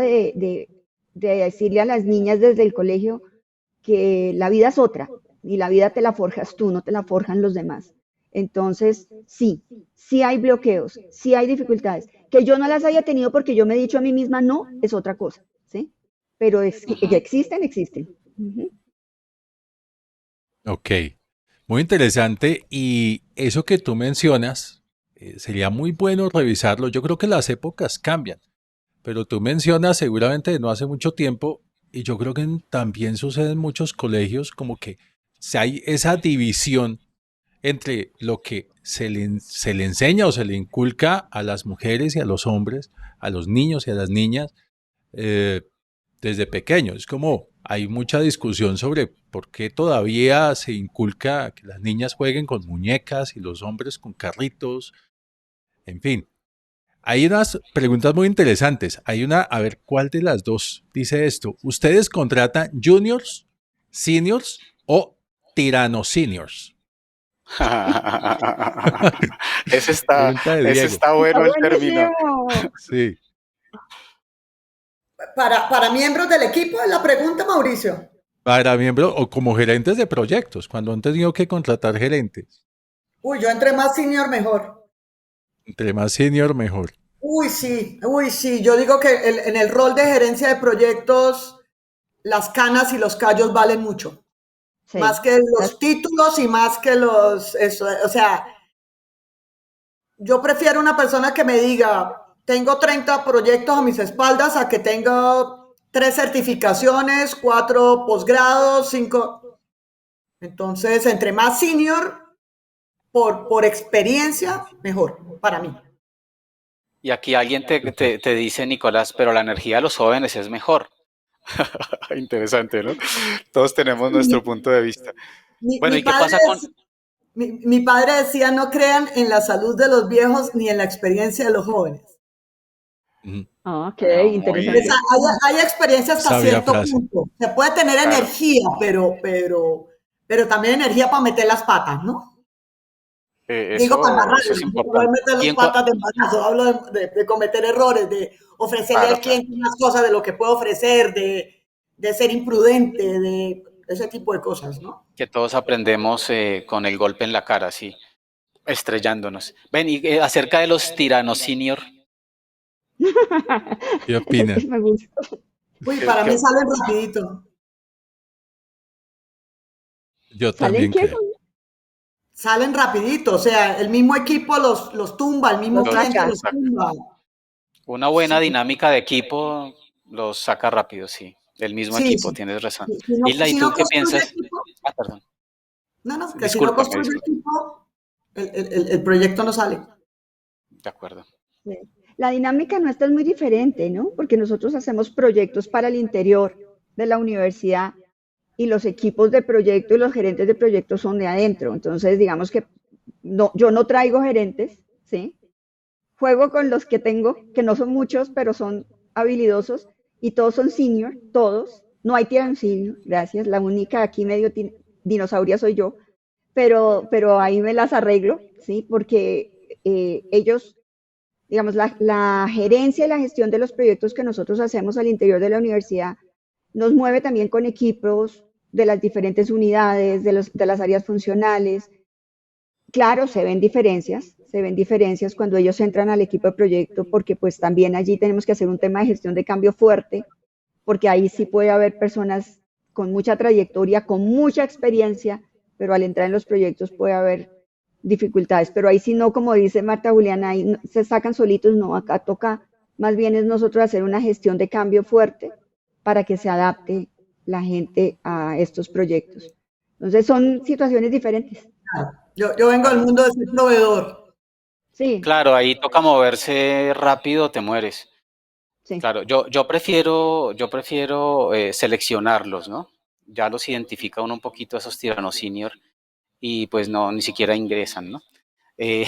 de decirle a las niñas desde el colegio que la vida es otra, y la vida te la forjas tú, no te la forjan los demás. Entonces, sí, sí hay bloqueos, sí hay dificultades. Que yo no las haya tenido porque yo me he dicho a mí misma no, es otra cosa, ¿sí? Pero que Ujú. existen, existen. Ujú. Ok, muy interesante. Y eso que tú mencionas, sería muy bueno revisarlo. Yo creo que las épocas cambian, pero tú mencionas seguramente de no hace mucho tiempo, y yo creo que también sucede en muchos colegios, como que si hay esa división entre lo que se le enseña o se le inculca a las mujeres y a los hombres, a los niños y a las niñas, eh, desde pequeños. Es como hay mucha discusión sobre por qué todavía se inculca que las niñas jueguen con muñecas y los hombres con carritos, en fin. Hay unas preguntas muy interesantes. Hay una, a ver, ¿cuál de las dos dice esto? ¿Ustedes contratan juniors, seniors o tiranos seniors? Ese está, Pregunta de ese Diego. está Está bueno el término. buenísimo. Sí. Para miembros del equipo, la pregunta, Mauricio. Para miembros o como gerentes de proyectos, cuando han tenido que contratar gerentes. Uy, yo entre más senior mejor. Entre más senior, mejor. Uy, sí. Yo digo que en el rol de gerencia de proyectos, las canas y los callos valen mucho. Más Sí, que las- los títulos y más que o sea, yo prefiero una persona que me diga, tengo 30 proyectos a mis espaldas a que tenga 3 certificaciones, 4 posgrados, 5. Entonces, entre más senior, por experiencia, mejor para mí. Y aquí alguien te dice, Nicolás, pero la energía de los jóvenes es mejor. Interesante, ¿no? Todos tenemos Mi, nuestro punto de vista. Bueno, mi ¿y qué padre pasa con...? es, mi padre decía, no crean en la salud de los viejos ni en la experiencia de los jóvenes. Ujú. Ah, ok, No, Pues interesante. hay experiencia hasta Sabia cierto frase. punto. Se puede tener claro, energía, pero también energía para meter las patas, ¿no? Digo para eso embarrarlas, es no hablo de importante. meter Y las patas de embarazo, hablo de cometer errores, de ofrecerle claro, al claro, cliente más cosas de lo que puede ofrecer, de ser imprudente, de ese tipo de cosas, ¿no? que todos aprendemos con el golpe en la cara, sí, estrellándonos. Ven, y acerca de los tiranos senior, ¿Qué opina? Me gusta. Uy, que, para mí que- salen rapidito. Yo ¿Salen también qué? creo. Salen rapidito, o sea, el mismo equipo los tumba, el mismo Los cliente saca. los tumba. una buena Sí, dinámica de equipo los saca rápido, sí, el mismo sí, equipo, sí. tienes razón. Isla, ¿y Si tú no qué construye piensas? equipo, Ah, perdón, no, sí, que si no discúlpame, construye disculpa, equipo, el proyecto no sale. de acuerdo. Sí. La dinámica nuestra es muy diferente, ¿no? Porque nosotros hacemos proyectos para el interior de la universidad y los equipos de proyecto y los gerentes de proyecto son de adentro. Entonces, digamos que no, yo no traigo gerentes, ¿sí? Juego con los que tengo, que no son muchos, pero son habilidosos y todos son senior, todos. No hay senior, gracias. La única aquí medio dinosauria soy yo, pero ahí me las arreglo, ¿sí? Porque ellos, digamos, la gerencia y la gestión de los proyectos que nosotros hacemos al interior de la universidad nos mueve también con equipos de las diferentes unidades, de las áreas funcionales. Claro, se ven diferencias cuando ellos entran al equipo de proyecto, porque pues también allí tenemos que hacer un tema de gestión de cambio fuerte, porque ahí sí puede haber personas con mucha trayectoria, con mucha experiencia, pero al entrar en los proyectos puede haber dificultades. Pero ahí sí no, como dice Marta Juliana, ahí se sacan solitos, no, acá toca más bien es nosotros hacer una gestión de cambio fuerte para que se adapte la gente a estos proyectos. Entonces son situaciones diferentes. Yo vengo del Claro. mundo de ser proveedor. Sí, Claro, ahí toca moverse rápido, te mueres. sí. Claro, yo prefiero seleccionarlos, ¿no? Ya los identifica uno un poquito esos tiranos senior y pues no, ni siquiera ingresan, ¿no? Eh,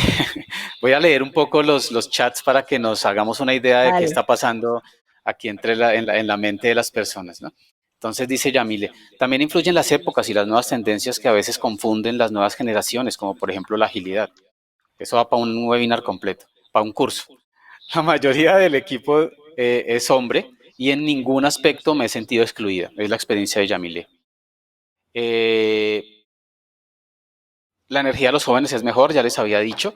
voy a leer un poco los chats para que nos hagamos una idea de qué Vale. está pasando aquí en la mente de las personas, ¿no? Entonces dice Yamile, también influyen las épocas y las nuevas tendencias que a veces confunden las nuevas generaciones, como por ejemplo la agilidad. Eso va para un webinar completo, para un curso. La mayoría del equipo es hombre y en ningún aspecto me he sentido excluida. Es la experiencia de Yamile. Eh, la energía de los jóvenes es mejor, ya les había dicho.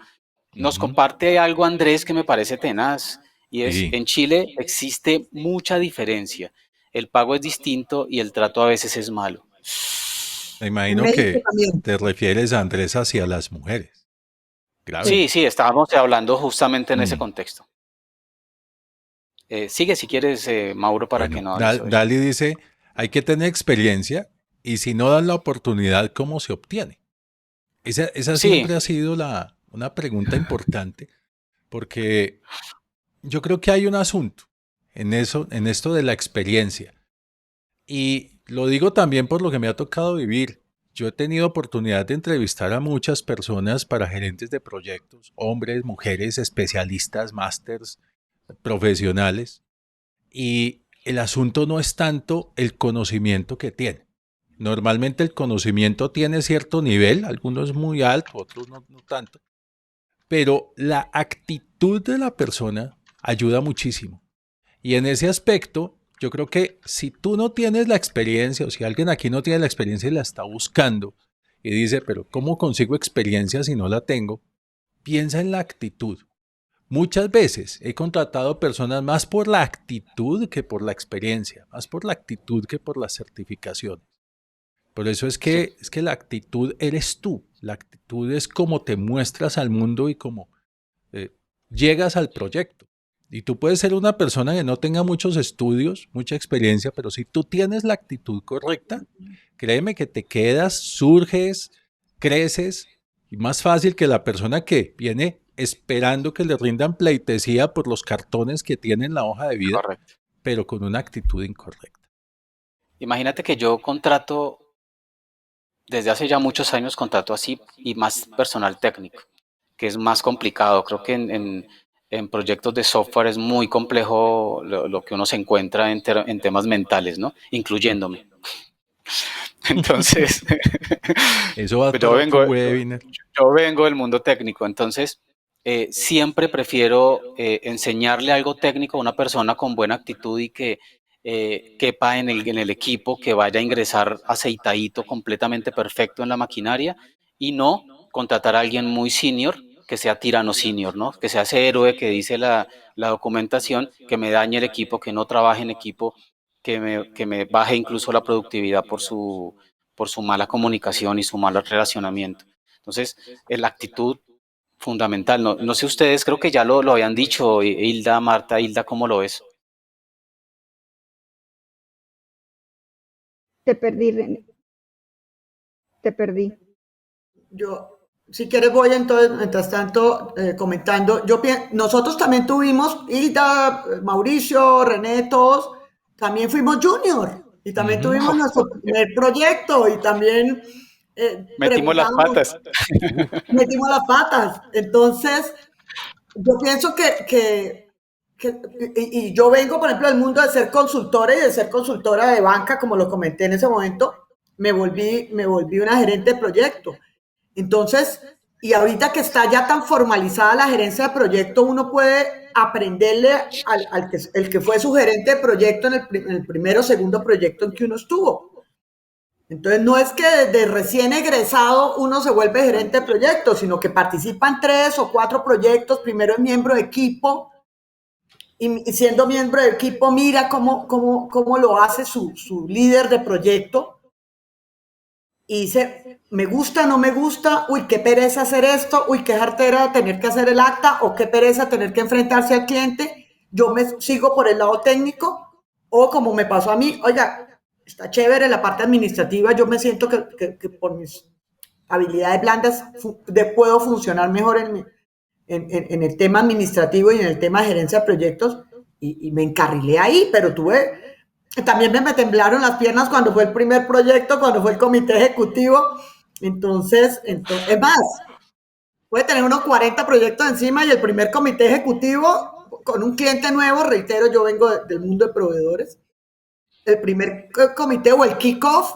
Nos Ujú. comparte algo Andrés que me parece tenaz y es, Sí, en Chile existe mucha diferencia. El pago es distinto y el trato a veces es malo. me En imagino México que también. te refieres, Andrés, hacia las mujeres. Grave. Sí. Sí, sí, estábamos hablando justamente en ese Mm. contexto. Sigue si quieres, Mauro, para que Bueno, no hables sobre eso. Dali dice, hay que tener experiencia y si no dan la oportunidad, ¿cómo se obtiene? Esa Sí, siempre ha sido una pregunta importante porque yo creo que hay un asunto en eso, en esto de la experiencia. Y lo digo también por lo que me ha tocado vivir. Yo he tenido oportunidad de entrevistar a muchas personas para gerentes de proyectos, hombres, mujeres, especialistas, másters, profesionales. Y el asunto no es tanto el conocimiento que tiene. Normalmente el conocimiento tiene cierto nivel, algunos muy alto, otros no tanto, pero la actitud de la persona ayuda muchísimo. Y en ese aspecto, yo creo que si tú no tienes la experiencia o si alguien aquí no tiene la experiencia y la está buscando y dice, pero ¿cómo consigo experiencia si no la tengo? Piensa en la actitud. Muchas veces he contratado personas más por la actitud que por la experiencia, más por la actitud que por las certificaciones. Por eso es que la actitud eres tú, la actitud es cómo te muestras al mundo y cómo llegas al proyecto. Y tú puedes ser una persona que no tenga muchos estudios, mucha experiencia, pero si tú tienes la actitud correcta, créeme que te quedas, surges, creces, y más fácil que la persona que viene esperando que le rindan pleitesía por los cartones que tiene en la hoja de vida, Correcto. pero con una actitud incorrecta. Imagínate que yo contrato, desde hace ya muchos años contrato así, y más personal técnico, que es más complicado. Creo que en proyectos de software es muy complejo lo que uno se encuentra en temas mentales, ¿no? Incluyéndome. Entonces, Eso va yo para vengo, otro webinar. yo vengo del mundo técnico, entonces siempre prefiero enseñarle algo técnico a una persona con buena actitud y que quepa en el equipo, que vaya a ingresar aceitadito, completamente perfecto en la maquinaria, y no contratar a alguien muy senior, que sea tirano senior, ¿no? Que sea ese héroe que dice la documentación, que me dañe el equipo, que no trabaje en equipo, que me baje incluso la productividad por su mala comunicación y su mal relacionamiento. Entonces, la actitud fundamental. No, no sé ustedes, creo que ya lo habían dicho, Hilda, Marta, Hilda, ¿cómo lo ves? Te perdí, René. Te perdí. Yo, si quieres, voy entonces, mientras tanto, comentando. Nosotros también tuvimos, Hilda, Mauricio, René, todos, también fuimos junior y también tuvimos nuestro primer proyecto y también Metimos las preguntábamos, patas. metimos las patas. Entonces, yo pienso y yo vengo, por ejemplo, del mundo de ser consultora y de ser consultora de banca, como lo comenté en ese momento, me volví una gerente de proyecto. Entonces, y ahorita que está ya tan formalizada la gerencia de proyecto, uno puede aprenderle el que fue su gerente de proyecto en el primero o segundo proyecto en que uno estuvo. Entonces, no es que desde recién egresado uno se vuelve gerente de proyecto, sino que participa en 3 o 4 proyectos, primero es miembro de equipo, y siendo miembro de equipo mira cómo lo hace su líder de proyecto, y dice, me gusta, no me gusta, uy, qué pereza hacer esto, uy, qué jartera tener que hacer el acta, o qué pereza tener que enfrentarse al cliente, yo me sigo por el lado técnico, o como me pasó a mí, oiga, está chévere la parte administrativa, yo me siento que por mis habilidades blandas puedo funcionar mejor en el tema administrativo y en el tema de gerencia de proyectos, y me encarrilé ahí, pero también me temblaron las piernas cuando fue el primer proyecto, cuando fue el comité ejecutivo. Entonces, es más, puede tener unos 40 proyectos encima y el primer comité ejecutivo con un cliente nuevo, reitero, yo vengo del mundo de proveedores, el primer comité o el kickoff,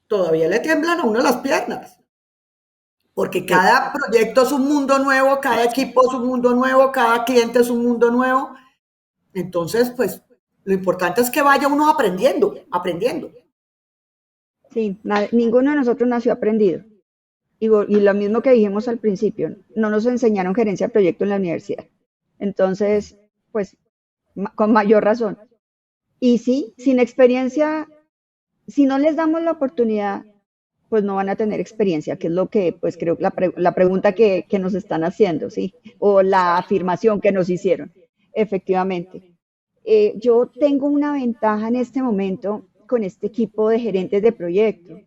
todavía le tiemblan a uno las piernas. Porque cada proyecto es un mundo nuevo, cada equipo es un mundo nuevo, cada cliente es un mundo nuevo. Entonces, pues, lo importante es que vaya uno aprendiendo. Sí, ninguno de nosotros nació aprendido. Y lo mismo que dijimos al principio, no nos enseñaron gerencia de proyecto en la universidad. Entonces, pues, con mayor razón. Y sí, sin experiencia, si no les damos la oportunidad, pues no van a tener experiencia, que es lo que, pues creo, la pregunta que nos están haciendo, ¿sí? O la afirmación que nos hicieron. Efectivamente. Yo tengo una ventaja en este momento con este equipo de gerentes de proyecto,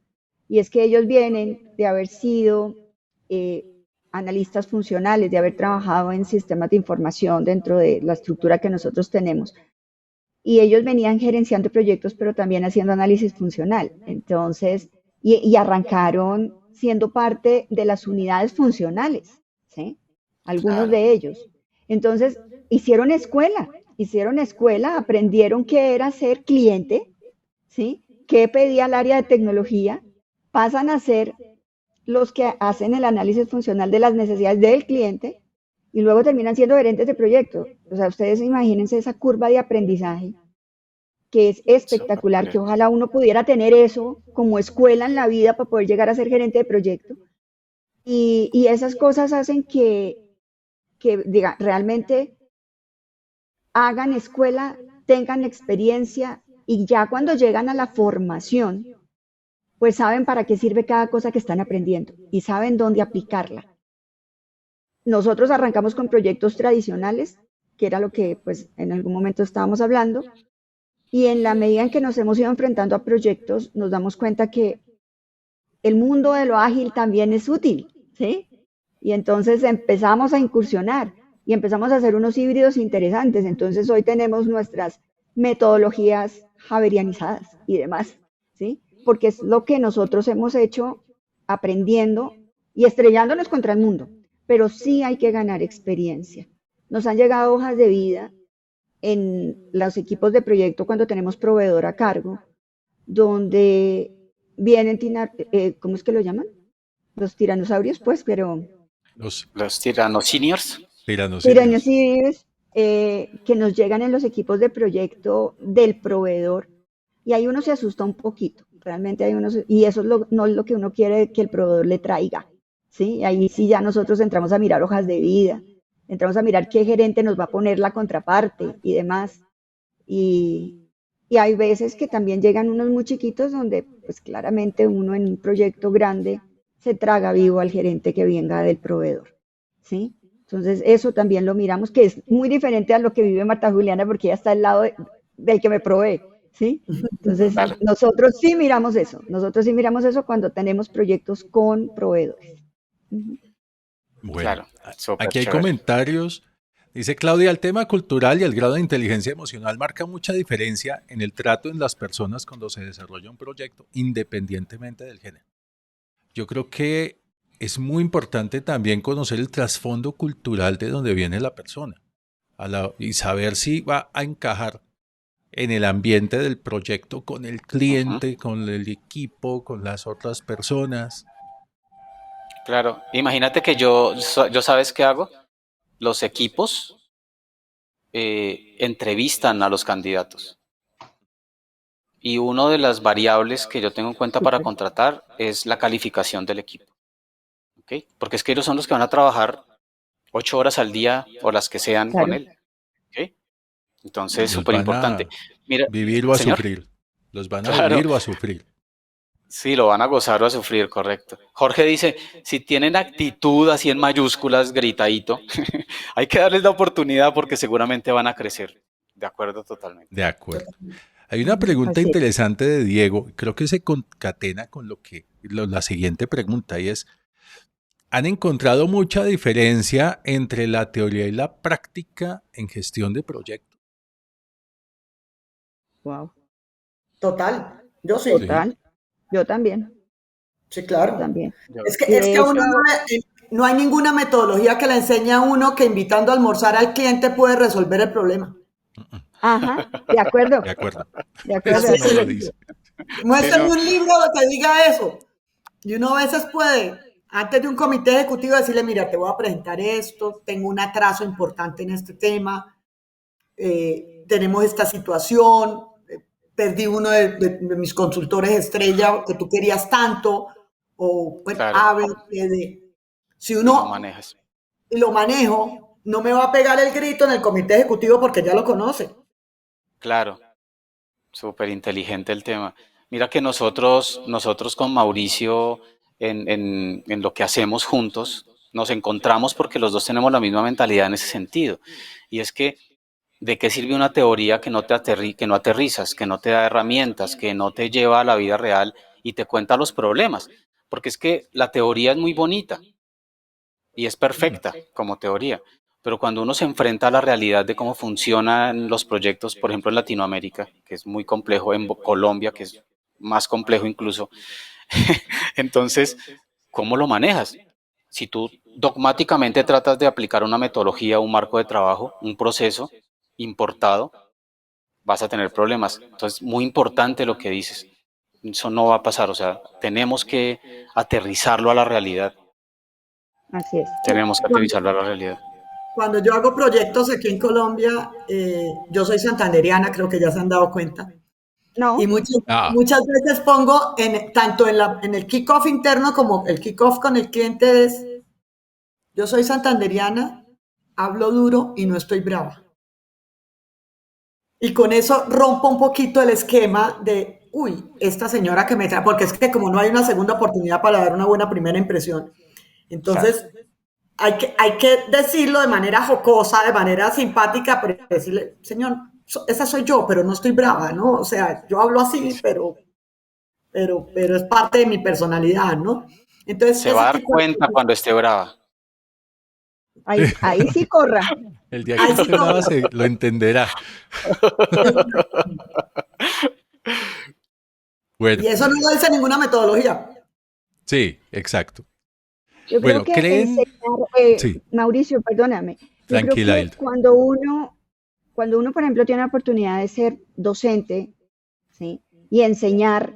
y es que ellos vienen de haber sido analistas funcionales, de haber trabajado en sistemas de información dentro de la estructura que nosotros tenemos. Y ellos venían gerenciando proyectos, pero también haciendo análisis funcional. Entonces, y arrancaron siendo parte de las unidades funcionales, ¿sí? Algunos de ellos. Entonces, hicieron escuela, aprendieron qué era ser cliente, ¿sí? Qué pedía el área de tecnología, pasan a ser los que hacen el análisis funcional de las necesidades del cliente y luego terminan siendo gerentes de proyecto. O sea, ustedes imagínense esa curva de aprendizaje que es espectacular, que ojalá uno pudiera tener eso como escuela en la vida para poder llegar a ser gerente de proyecto. Y esas cosas hacen que que diga, realmente hagan escuela, tengan experiencia y ya cuando llegan a la formación, pues saben para qué sirve cada cosa que están aprendiendo y saben dónde aplicarla. Nosotros arrancamos con proyectos tradicionales, que era lo que pues en algún momento estábamos hablando, y en la medida en que nos hemos ido enfrentando a proyectos, nos damos cuenta que el mundo de lo ágil también es útil, ¿sí? Y entonces empezamos a incursionar y empezamos a hacer unos híbridos interesantes. Entonces hoy tenemos nuestras metodologías javerianizadas y demás, ¿sí? Porque es lo que nosotros hemos hecho aprendiendo y estrellándonos contra el mundo. Pero sí hay que ganar experiencia. Nos han llegado hojas de vida en los equipos de proyecto cuando tenemos proveedor a cargo, donde vienen, ¿cómo es que lo llaman? Los tiranosaurios, pues, pero... Los tiranosiniors. Tiranosaurios que nos llegan en los equipos de proyecto del proveedor, y ahí uno se asusta un poquito, realmente hay unos, y eso es no es lo que uno quiere que el proveedor le traiga, ¿sí? Ahí sí ya nosotros entramos a mirar hojas de vida, entramos a mirar qué gerente nos va a poner la contraparte y demás. Y hay veces que también llegan unos muy chiquitos donde pues claramente uno en un proyecto grande se traga vivo al gerente que venga del proveedor, ¿sí? Entonces eso también lo miramos, que es muy diferente a lo que vive Marta Juliana porque ella está al lado del que me provee, ¿sí? Entonces nosotros sí miramos eso cuando tenemos proyectos con proveedores. Bueno, Claro, aquí hay comentarios. Dice Claudia, el tema cultural y el grado de inteligencia emocional marca mucha diferencia en el trato en las personas cuando se desarrolla un proyecto, independientemente del género. Yo creo que es muy importante también conocer el trasfondo cultural de donde viene la persona y saber si va a encajar en el ambiente del proyecto con el cliente, con el equipo, con las otras personas. Claro, imagínate que yo ¿sabes qué hago? Los equipos entrevistan a los candidatos. Y una de las variables que yo tengo en cuenta para contratar es la calificación del equipo. ¿Okay? Porque es que ellos son los que van a trabajar 8 horas al día o las que sean con él. ¿Okay? Entonces, súper importante. Mira, vivir o a sufrir. Los van a vivir o a sufrir. Sí, lo van a gozar o a sufrir, correcto. Jorge dice, si tienen actitud así en mayúsculas, gritadito, hay que darles la oportunidad porque seguramente van a crecer. De acuerdo, totalmente. De acuerdo. Hay una pregunta interesante de Diego, creo que se concatena con la siguiente pregunta, y es, ¿han encontrado mucha diferencia entre la teoría y la práctica en gestión de proyectos? Wow. Total, yo sí. Total, yo también. Sí, claro. Yo también. Es que a uno no hay ninguna metodología que le enseñe a uno que invitando a almorzar al cliente puede resolver el problema. Ajá, de acuerdo. De acuerdo. De acuerdo. Eso no lo dice. Muéstrame un libro que diga eso. Y uno a veces puede, antes de un comité ejecutivo, decirle, mira, te voy a presentar esto, tengo un atraso importante en este tema, tenemos esta situación, perdí uno de mis consultores estrella que tú querías tanto, o bueno, Claro. si uno lo manejo, no me va a pegar el grito en el comité ejecutivo porque ya lo conoce. Claro, súper inteligente el tema. Mira que nosotros con Mauricio, en lo que hacemos juntos, nos encontramos porque los dos tenemos la misma mentalidad en ese sentido. Y es que, ¿de qué sirve una teoría que no aterrizas, que no te da herramientas, que no te lleva a la vida real y te cuenta los problemas? Porque es que la teoría es muy bonita y es perfecta como teoría, pero cuando uno se enfrenta a la realidad de cómo funcionan los proyectos, por ejemplo en Latinoamérica, que es muy complejo, en Colombia, que es más complejo incluso, entonces, ¿cómo lo manejas? Si tú dogmáticamente tratas de aplicar una metodología, un marco de trabajo, un proceso importado, vas a tener problemas. Entonces, muy importante lo que dices. Eso no va a pasar, o sea, tenemos que aterrizarlo a la realidad. Así es. Tenemos que aterrizarlo a la realidad. Cuando yo hago proyectos aquí en Colombia, yo soy santanderiana, creo que ya se han dado cuenta. No. Y muchas veces pongo tanto en el kickoff interno como el kickoff con el cliente yo soy santanderiana, hablo duro y no estoy brava. Y con eso rompo un poquito el esquema de, uy, esta señora que me trae, porque es que como no hay una segunda oportunidad para dar una buena primera impresión, entonces hay que decirlo de manera jocosa, de manera simpática, pero decirle, señor, esa soy yo, pero no estoy brava, ¿no? O sea, yo hablo así, pero es parte de mi personalidad, ¿no? Entonces, Se va a ese dar tipo de cuenta cosas, cuando esté brava. Ahí sí corra. El día que ahí sí esté brava corta. lo entenderá. Bueno, Y eso no lo dice ninguna metodología. sí, exacto. Yo creo Bueno, que ¿creen? enseñar, Sí, Mauricio, perdóname, yo creo tranquila, que Hilda. cuando uno, por ejemplo, tiene la oportunidad de ser docente, ¿sí? Y enseñar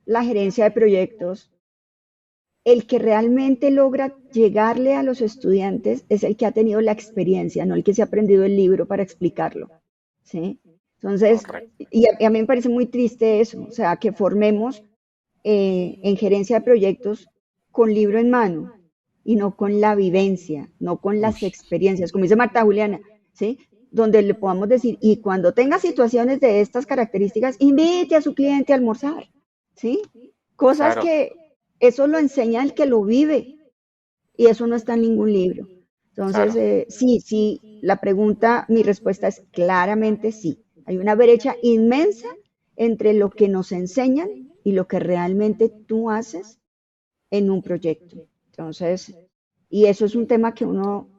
la gerencia de proyectos, el que realmente logra llegarle a los estudiantes es el que ha tenido la experiencia, no el que se ha aprendido el libro para explicarlo, ¿sí? Entonces, Correcto. y a mí me parece muy triste eso, o sea, que formemos en gerencia de proyectos con libro en mano y no con la vivencia, no con Uy, las experiencias, como dice Marta Juliana, ¿sí? Donde le podamos decir, y cuando tenga situaciones de estas características, invite a su cliente a almorzar, ¿sí? Cosas Claro, que eso lo enseña el que lo vive y eso no está en ningún libro. Entonces, claro. sí, la pregunta, mi respuesta es claramente sí. Hay una brecha inmensa entre lo que nos enseñan y lo que realmente tú haces en un proyecto. Entonces, y eso es un tema que uno,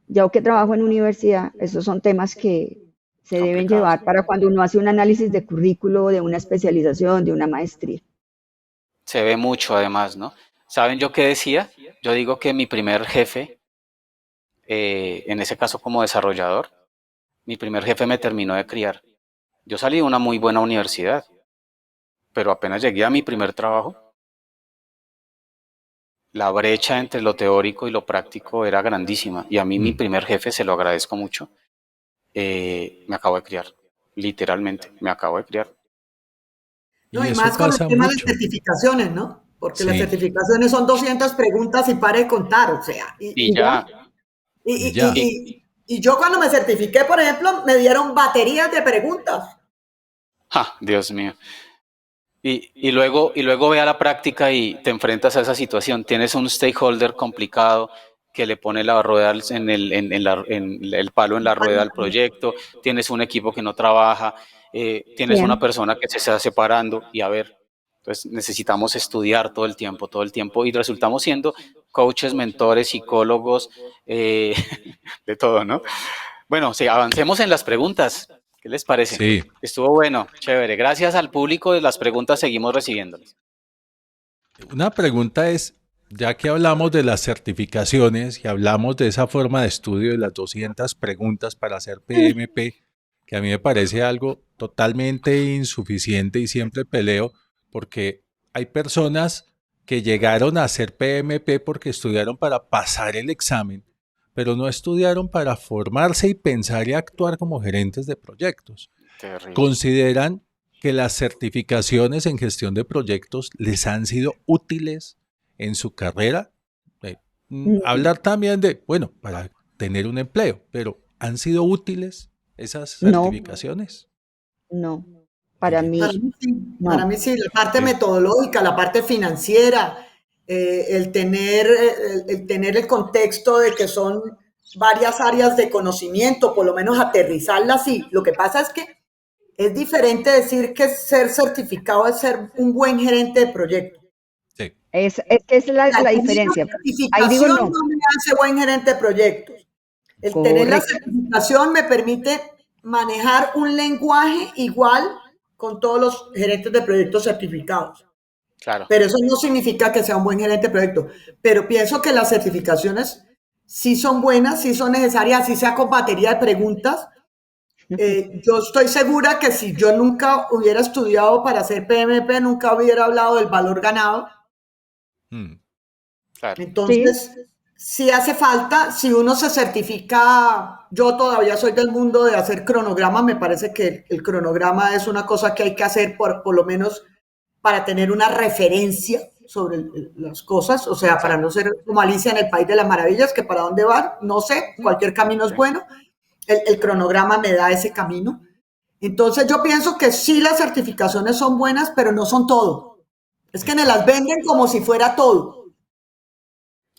yo que trabajo en universidad, esos son temas que se deben Complicados. llevar para cuando uno hace un análisis de currículo, de una especialización, de una maestría. Se ve mucho además, ¿no? ¿Saben yo qué decía? Yo digo que mi primer jefe, en ese caso como desarrollador, mi primer jefe me terminó de criar. Yo salí de una muy buena universidad, pero apenas llegué a mi primer trabajo, la brecha entre lo teórico y lo práctico era grandísima. Y a mí mi mm, primer jefe, se lo agradezco mucho, me acabo de criar. Literalmente, me acabo de criar. No, y y eso más con el pasa tema de las mucho. certificaciones, ¿no? Porque las Sí, certificaciones son 200 preguntas y pare de contar, o sea, Y Y ya, ya, y, y y, ya. y, y, y yo cuando me certifiqué, por ejemplo, me dieron baterías de preguntas. Dios mío. Y luego ve a la práctica y te enfrentas a esa situación. Tienes un stakeholder complicado que le pone la rueda en el palo en la rueda al proyecto. Tienes un equipo que no trabaja. Tienes una bien. persona que se está separando. Y a ver, entonces necesitamos estudiar todo el tiempo. Y resultamos siendo coaches, mentores, psicólogos, eh, de todo, ¿no? Bueno, sí, avancemos en las preguntas. ¿Qué les parece? Sí. Estuvo bueno, chévere. Gracias al público de las preguntas seguimos recibiéndolas. Una pregunta es, ya que hablamos de las certificaciones y hablamos de esa forma de estudio de las 200 preguntas para hacer PMP, que a mí me parece algo totalmente insuficiente y siempre peleo, porque hay personas que llegaron a hacer PMP porque estudiaron para pasar el examen, pero no estudiaron para formarse y pensar y actuar como gerentes de proyectos. Terrible. ¿Consideran que las certificaciones en gestión de proyectos les han sido útiles en su carrera? No, Hablar también de, bueno, para tener un empleo, pero ¿han sido útiles esas no, certificaciones? no. Para Miremos. Para no. mí sí, la parte Sí. metodológica, la parte financiera, el tener el contexto de que son varias áreas de conocimiento, por lo menos aterrizarlas, sí. Lo que pasa es que es diferente decir que ser certificado es ser un buen gerente de proyecto. Sí. Es que es La la tener la diferencia. Ahí digo certificación no. no me hace buen gerente de proyectos. El tener la Correcto. certificación me permite manejar un lenguaje igual con todos los gerentes de proyectos certificados. Claro. Pero eso no significa que sea un buen gerente de proyecto. Pero pienso que las certificaciones sí son buenas, sí son necesarias, así sea con batería de preguntas. Yo estoy segura que si yo nunca hubiera estudiado para hacer PMP, nunca hubiera hablado del valor ganado. Mm. Claro. Sí, Entonces, si hace falta, si uno se certifica, yo todavía soy del mundo de hacer cronogramas, me parece que el cronograma es una cosa que hay que hacer por lo menos para tener una referencia, las cosas, o sea, para no ser como Alicia en el País de las Maravillas, que para dónde va, no sé, cualquier camino es bueno. El cronograma me da ese camino. Entonces yo pienso que sí las certificaciones son buenas, pero no son todo. Es que me las venden como si fuera todo.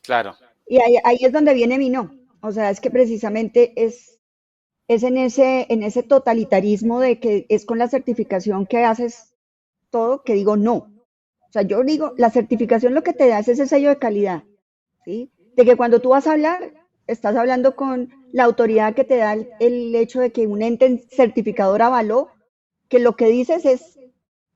Claro. Y ahí es donde viene mi no. O sea, es que precisamente es en ese totalitarismo de que es con la certificación que haces todo, que digo no. O sea, yo digo, la certificación lo que te da es ese sello de calidad, ¿sí? De que cuando tú vas a hablar, estás hablando con la autoridad que te da el hecho de que un ente certificador avaló que lo que dices es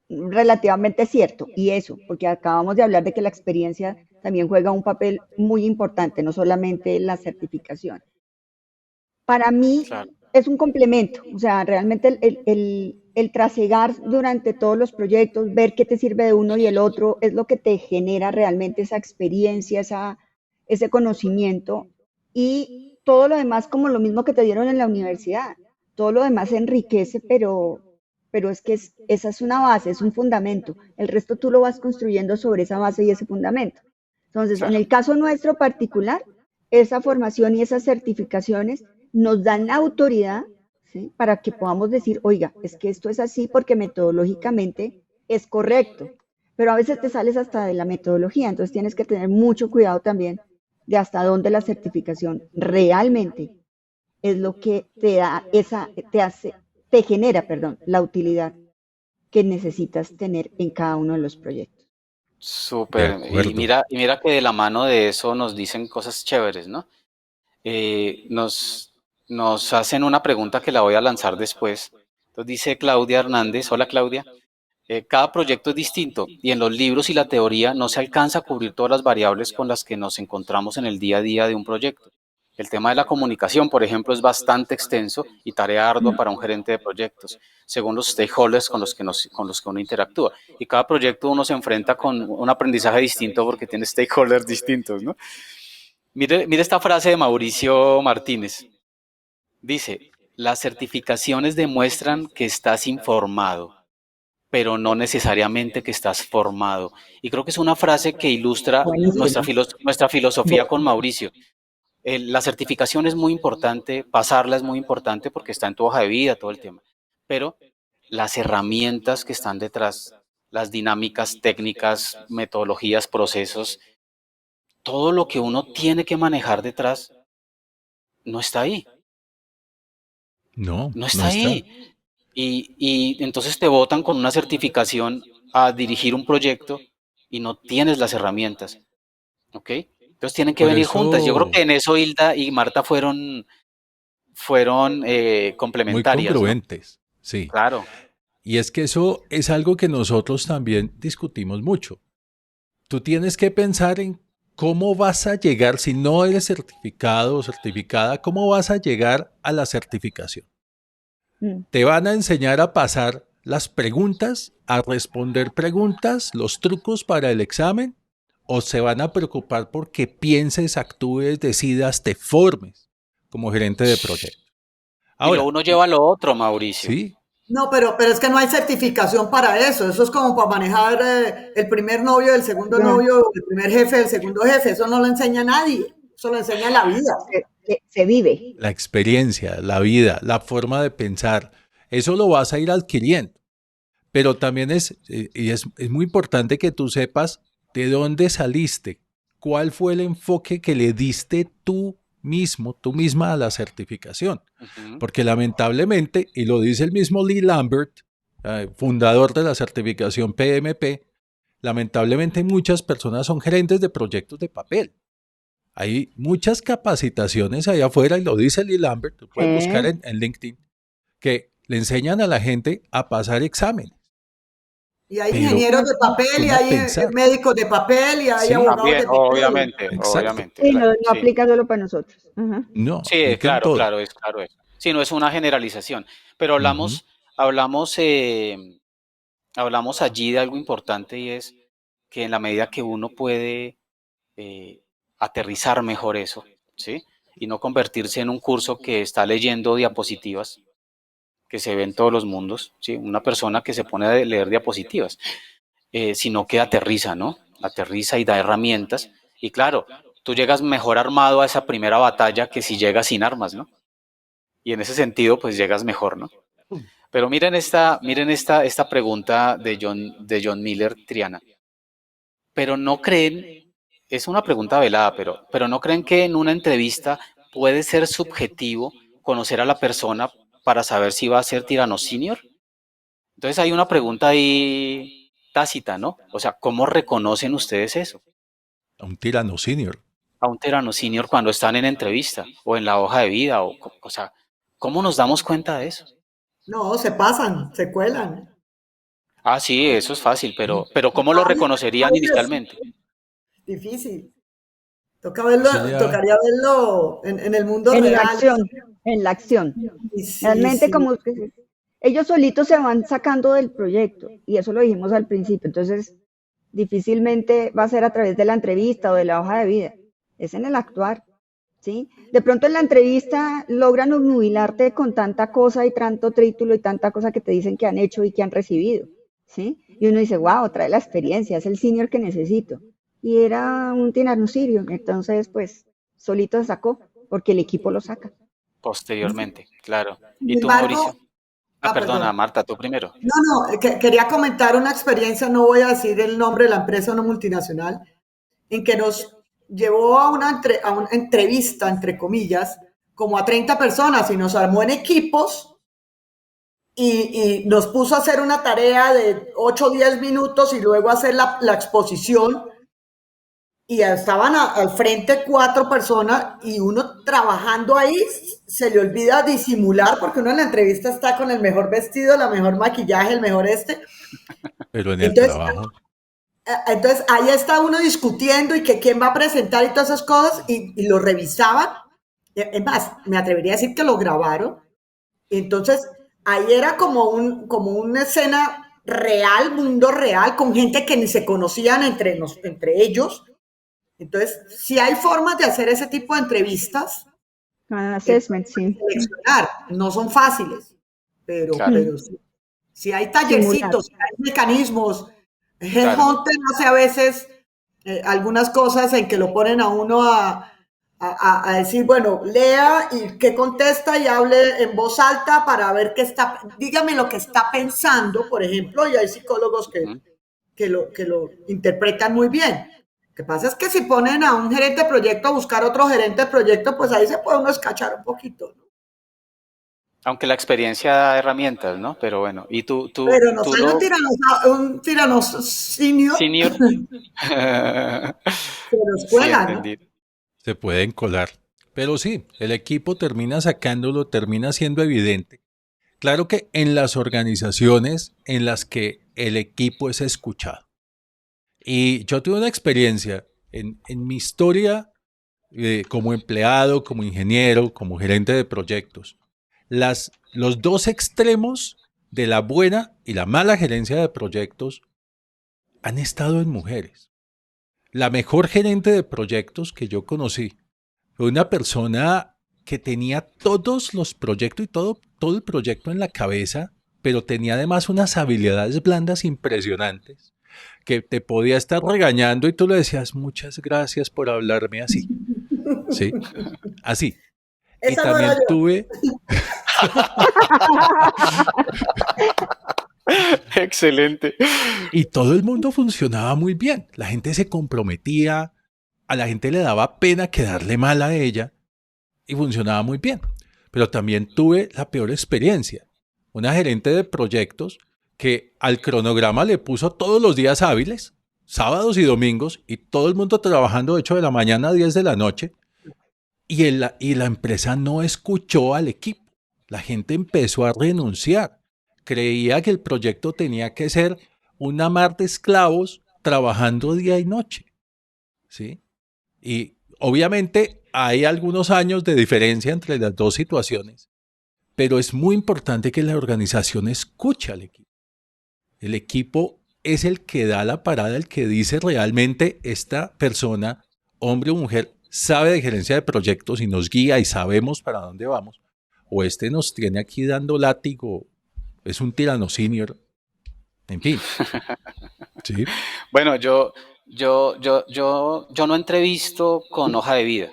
relativamente cierto. Y eso, porque acabamos de hablar de que la experiencia también juega un papel muy importante, no solamente la certificación. Para mí Claro. es un complemento, o sea, realmente el trasegar durante todos los proyectos, ver qué te sirve de uno y el otro, es lo que te genera realmente esa experiencia, ese conocimiento y todo lo demás como lo mismo que te dieron en la universidad. Todo lo demás enriquece, pero es que esa es una base, es un fundamento. El resto tú lo vas construyendo sobre esa base y ese fundamento. Entonces, en Claro. el caso nuestro particular, esa formación y esas certificaciones nos dan la autoridad, ¿sí? Para que podamos decir, oiga, es que esto es así porque metodológicamente es correcto, pero a veces te sales hasta de la metodología, entonces tienes que tener mucho cuidado también de hasta dónde la certificación realmente es lo que te da te genera, perdón, la utilidad que necesitas tener en cada uno de los proyectos. De Súper. acuerdo. Y mira que de la mano de eso nos dicen cosas chéveres, ¿no? Nos hacen una pregunta que la voy a lanzar después. Entonces dice Claudia Hernández, hola Claudia, cada proyecto es distinto y en los libros y la teoría no se alcanza a cubrir todas las variables con las que nos encontramos en el día a día de un proyecto. El tema de la comunicación, por ejemplo, es bastante extenso y tarea ardua para un gerente de proyectos, según los stakeholders con los que uno interactúa. Y cada proyecto uno se enfrenta con un aprendizaje distinto porque tiene stakeholders distintos, ¿no? Mire esta frase de Mauricio Martínez. Dice, las certificaciones demuestran que estás informado, pero no necesariamente que estás formado. Y creo que es una frase que ilustra Buenísimo. nuestra filosofía con Mauricio. La certificación es muy importante, pasarla es muy importante porque está en tu hoja de vida, todo el tema. Pero las herramientas que están detrás, las dinámicas, técnicas, metodologías, procesos, todo lo que uno tiene que manejar detrás, no está ahí. No, No no está está. ahí. Y entonces te votan con una certificación a dirigir un proyecto y no tienes las herramientas. ¿Ok? Entonces tienen que Por venir juntas. Yo creo eso, que en eso Hilda y Marta fueron muy complementarias, ¿no? congruentes, sí. Claro. Y es que eso es algo que nosotros también discutimos mucho. Tú tienes que pensar en cómo vas a llegar, si no eres certificado o certificada, cómo vas a llegar a la certificación. Mm. Te van a enseñar a pasar las preguntas, a responder preguntas, los trucos para el examen, o se van a preocupar porque pienses, actúes, decidas, te formes como gerente de proyecto. Y lo Ahora, uno lleva a lo otro, Mauricio. sí, No, pero es que no hay certificación para eso. Eso es como para manejar el primer novio del segundo Ya, novio, el primer jefe del segundo jefe. Eso no lo enseña nadie. Eso lo enseña la vida. se vive. la experiencia, la vida, la forma de pensar, eso lo vas a ir adquiriendo. Pero también es muy importante que tú sepas de dónde saliste, cuál fue el enfoque que le diste tú mismo, tú misma a la certificación. Ujú. Porque lamentablemente, y lo dice el mismo Lee Lambert, fundador de la certificación PMP, lamentablemente muchas personas son gerentes de proyectos de papel. Hay muchas capacitaciones allá afuera, y lo dice Lee Lambert, tú puedes buscar en LinkedIn, que le enseñan a la gente a pasar exámenes. Y hay Pero ingenieros de papel, y ponme a hay pensar. médicos de papel, y hay Sí, abogados También, de papel. obviamente, exacto. obviamente, Sí, no, claro. no Sí. aplica solo para nosotros. Ajá. No, Sí, aplica en claro, todo. claro es. Sí, no es una generalización. Pero Ujú. hablamos, hablamos allí de algo importante y es que en la medida que uno puede eh, aterrizar mejor eso, ¿sí? Y no convertirse en un curso que está leyendo diapositivas, que se ve en todos los mundos, ¿sí? Una persona que se pone a leer diapositivas, sino que aterriza, ¿no? aterriza y da herramientas. Y claro, tú llegas mejor armado a esa primera batalla que si llegas sin armas, ¿no? Y en ese sentido, pues llegas mejor, ¿no? Pero miren esta pregunta de John Miller Triana. Pero no creen, es una pregunta velada, pero no creen que en una entrevista puede ser subjetivo conocer a la persona para saber si va a ser tirano senior. Entonces hay una pregunta ahí tácita, ¿no? O sea, ¿cómo reconocen ustedes eso? A un tirano senior. A un tirano senior cuando están en entrevista o en la hoja de vida, o sea, ¿cómo nos damos cuenta de eso? No, se pasan, se cuelan. Ah, sí, eso es fácil, pero ¿cómo lo A reconocerían veces inicialmente? difícil. Eso ya, Tocaría verlo en el mundo En la real. acción, en la acción. Y sí, Realmente sí. como que ellos solitos se van sacando del proyecto y eso lo dijimos al principio, entonces difícilmente va a ser a través de la entrevista o de la hoja de vida, es en el actuar, ¿sí? De pronto en la entrevista logran obnubilarte con tanta cosa y tanto título y tanta cosa que te dicen que han hecho y que han recibido, ¿sí? Y uno dice, wow, trae la experiencia, es el senior que necesito. Y era un tirano-sirio, entonces pues solito se sacó, porque el equipo lo saca. Posteriormente, claro. Sin ¿Y tú, Mauricio? embargo, Ah, perdona, perdón. Marta, tú primero. No, no, quería comentar una experiencia, no voy a decir el nombre de la empresa, una multinacional, en que nos llevó a a una entrevista, entre comillas, como a 30 personas y nos armó en equipos y nos puso a hacer una tarea de 8 o 10 minutos y luego hacer la exposición y estaban al frente 4 personas y uno trabajando ahí se le olvida disimular porque uno en la entrevista está con el mejor vestido, la mejor maquillaje, el mejor este. pero en el Entonces, trabajo. entonces ahí está uno discutiendo y que quién va a presentar y todas esas cosas y lo revisaban. Es más, me atrevería a decir que lo grabaron. Entonces ahí era como una escena real, mundo real, con gente que ni se conocían entre ellos. Entonces, si hay formas de hacer ese tipo de entrevistas, Assessment, sí. seleccionar, no son fáciles, Claro, pero sí, si hay Simular. tallercitos, si hay mecanismos, claro. Headhunter hace a veces algunas cosas en que lo ponen a uno a decir, bueno, lea y qué contesta y hable en voz alta para ver qué está, dígame lo que está pensando, por ejemplo, y hay psicólogos Ujú. que lo interpretan muy bien. Lo que pasa es que si ponen a un gerente de proyecto a buscar otro gerente de proyecto, pues ahí se puede uno escachar un poquito, ¿no? Aunque la experiencia da herramientas, ¿no? Pero bueno, ¿y tú, tú, Pero nos tú sale lo un tiranosinio, senior? se nos Sí, cuela, ¿no? Se pueden colar. Pero sí, el equipo termina sacándolo, termina siendo evidente. Claro que en las organizaciones en las que el equipo es escuchado. Y yo tuve una experiencia en mi historia como empleado, como ingeniero, como gerente de proyectos. Los dos extremos de la buena y la mala gerencia de proyectos han estado en mujeres. La mejor gerente de proyectos que yo conocí fue una persona que tenía todos los proyectos y todo el proyecto en la cabeza, pero tenía además unas habilidades blandas impresionantes, que te podía estar regañando y tú le decías, muchas gracias por hablarme así. ¿Sí? Así. Y Esa no era también yo. tuve, Excelente. y todo el mundo funcionaba muy bien. La gente se comprometía, a la gente le daba pena quedarle mal a ella y funcionaba muy bien. Pero también tuve la peor experiencia. Una gerente de proyectos que al cronograma le puso todos los días hábiles, sábados y domingos, y todo el mundo trabajando de 8 de la mañana a 10 de la noche, y la empresa no escuchó al equipo. La gente empezó a renunciar. Creía que el proyecto tenía que ser una mar de esclavos trabajando día y noche. ¿Sí? Y obviamente hay algunos años de diferencia entre las dos situaciones, pero es muy importante que la organización escuche al equipo. El equipo es el que da la parada, el que dice realmente esta persona, hombre o mujer, sabe de gerencia de proyectos y nos guía y sabemos para dónde vamos, o este nos tiene aquí dando látigo, es un tirano senior, en fin. Sí, Bueno, Yo no entrevisto con hoja de vida,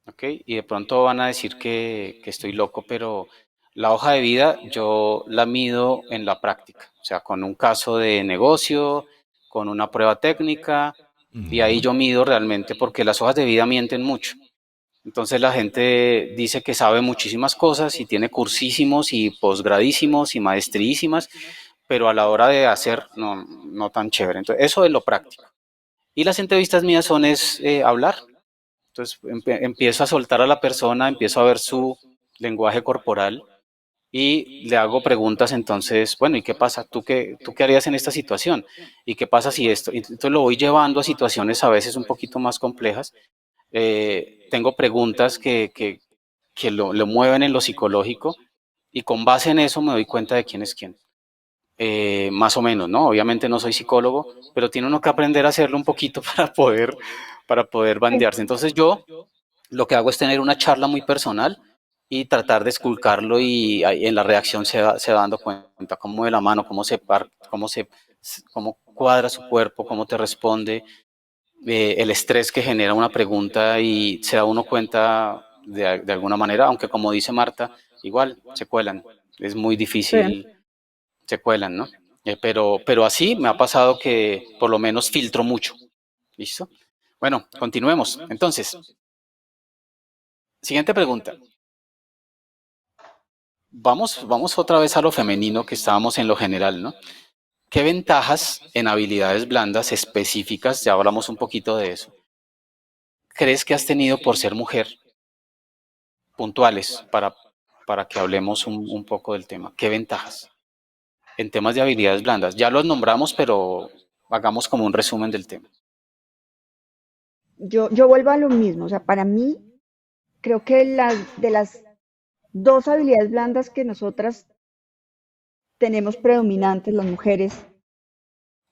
¿ok? Y de pronto van a decir que estoy loco, pero la hoja de vida yo la mido en la práctica, o sea, con un caso de negocio, con una prueba técnica, y ahí Ujú. yo mido realmente porque las hojas de vida mienten mucho. Entonces la gente dice que sabe muchísimas cosas y tiene cursísimos y posgradísimos y maestrísimas, pero a la hora de hacer no tan chévere. Entonces eso es lo práctico. Y las entrevistas mías son hablar. Entonces empiezo a soltar a la persona, empiezo a ver su lenguaje corporal y le hago preguntas. Entonces, bueno, ¿y qué pasa? ¿Tú qué harías en esta situación? ¿Y qué pasa si esto? Entonces lo voy llevando a situaciones a veces un poquito más complejas. Tengo preguntas que lo mueven en lo psicológico y con base en eso me doy cuenta de quién es quién. Más o menos, ¿no? Obviamente no soy psicólogo, pero tiene uno que aprender a hacerlo un poquito para poder Pues, bandearse. Entonces yo lo que hago es tener una charla muy personal y tratar de esculcarlo y en la reacción se va dando cuenta cómo mueve la mano, cómo cuadra su cuerpo, cómo te responde, el estrés que genera una pregunta y se da uno cuenta de alguna manera, aunque como dice Marta, igual se cuelan, es muy pero difícil, se cuelan, ¿no? Pero así me ha pasado que por lo menos filtro mucho, ¿listo? Bueno, continuemos. Entonces, siguiente pregunta. Vamos otra vez a lo femenino que estábamos en lo general, ¿no? ¿Qué ventajas en habilidades blandas específicas, ya hablamos un poquito de eso, crees que has tenido por ser mujer, puntuales, para que hablemos un poco del tema? ¿Qué ventajas en temas de habilidades blandas? Ya los nombramos, pero hagamos como un resumen del tema. yo vuelvo a lo mismo, o sea, para mí creo que de las dos habilidades blandas que nosotras tenemos predominantes las mujeres,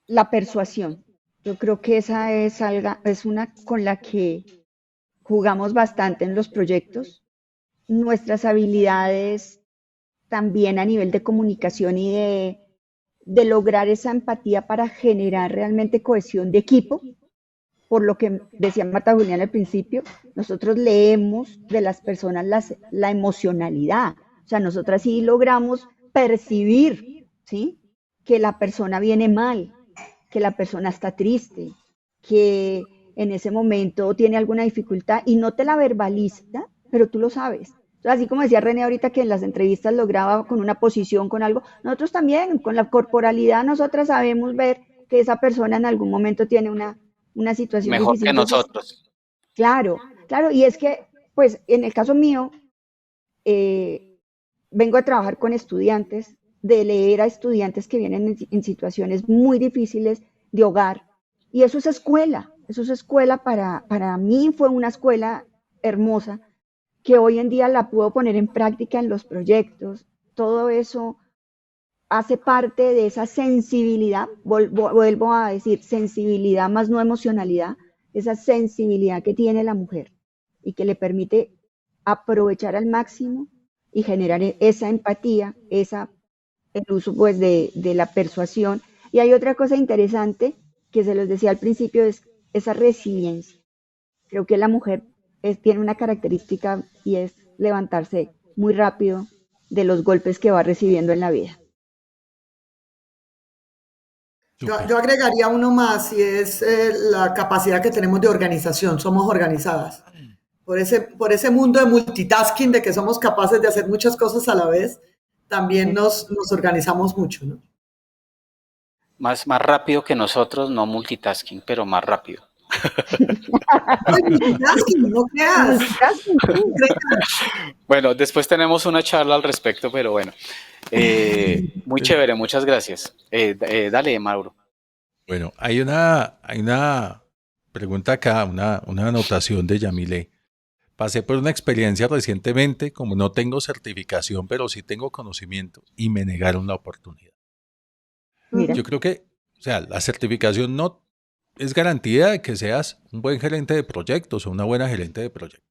la persuasión. Yo creo que esa es una con la que jugamos bastante en los proyectos. Nuestras habilidades también a nivel de comunicación y de lograr esa empatía para generar realmente cohesión de equipo, por lo que decía Marta Julián al principio, nosotros leemos de las personas la emocionalidad. O sea, nosotras sí logramos percibir, ¿sí? Que la persona viene mal, que la persona está triste, que en ese momento tiene alguna dificultad y no te la verbaliza, pero tú lo sabes. Entonces, así como decía René ahorita que en las entrevistas lograba con una posición, con algo, nosotros también, con la corporalidad, nosotras sabemos ver que esa persona en algún momento tiene una situación Mejor difícil. que Entonces, nosotros. claro, claro, y es que, pues, en el caso mío, eh, vengo a trabajar con estudiantes, de leer a estudiantes que vienen en situaciones muy difíciles de hogar, y eso es escuela para mí fue una escuela hermosa, que hoy en día la puedo poner en práctica en los proyectos, todo eso hace parte de esa sensibilidad, vuelvo a decir, sensibilidad más no emocionalidad, esa sensibilidad que tiene la mujer y que le permite aprovechar al máximo y generar esa empatía, el uso pues de la persuasión. Y hay otra cosa interesante que se los decía al principio, es esa resiliencia. Creo que la mujer tiene una característica y es levantarse muy rápido de los golpes que va recibiendo en la vida. Súper. Yo agregaría uno más y es la capacidad que tenemos de organización. Somos organizadas. Por ese mundo de multitasking, de que somos capaces de hacer muchas cosas a la vez, también nos organizamos mucho, ¿no? Más rápido que nosotros, no multitasking, pero más rápido. Ay, multitasking, no creas. Multitasking, sí. No creas. Bueno, después tenemos una charla al respecto, pero bueno. Muy chévere, muchas gracias. Dale, Mauro. Bueno, hay una pregunta acá, una anotación de Yamile. Pasé por una experiencia recientemente, como no tengo certificación, pero sí tengo conocimiento, y me negaron la oportunidad. Mira, Yo creo que, o sea, la certificación no es garantía de que seas un buen gerente de proyectos o una buena gerente de proyectos.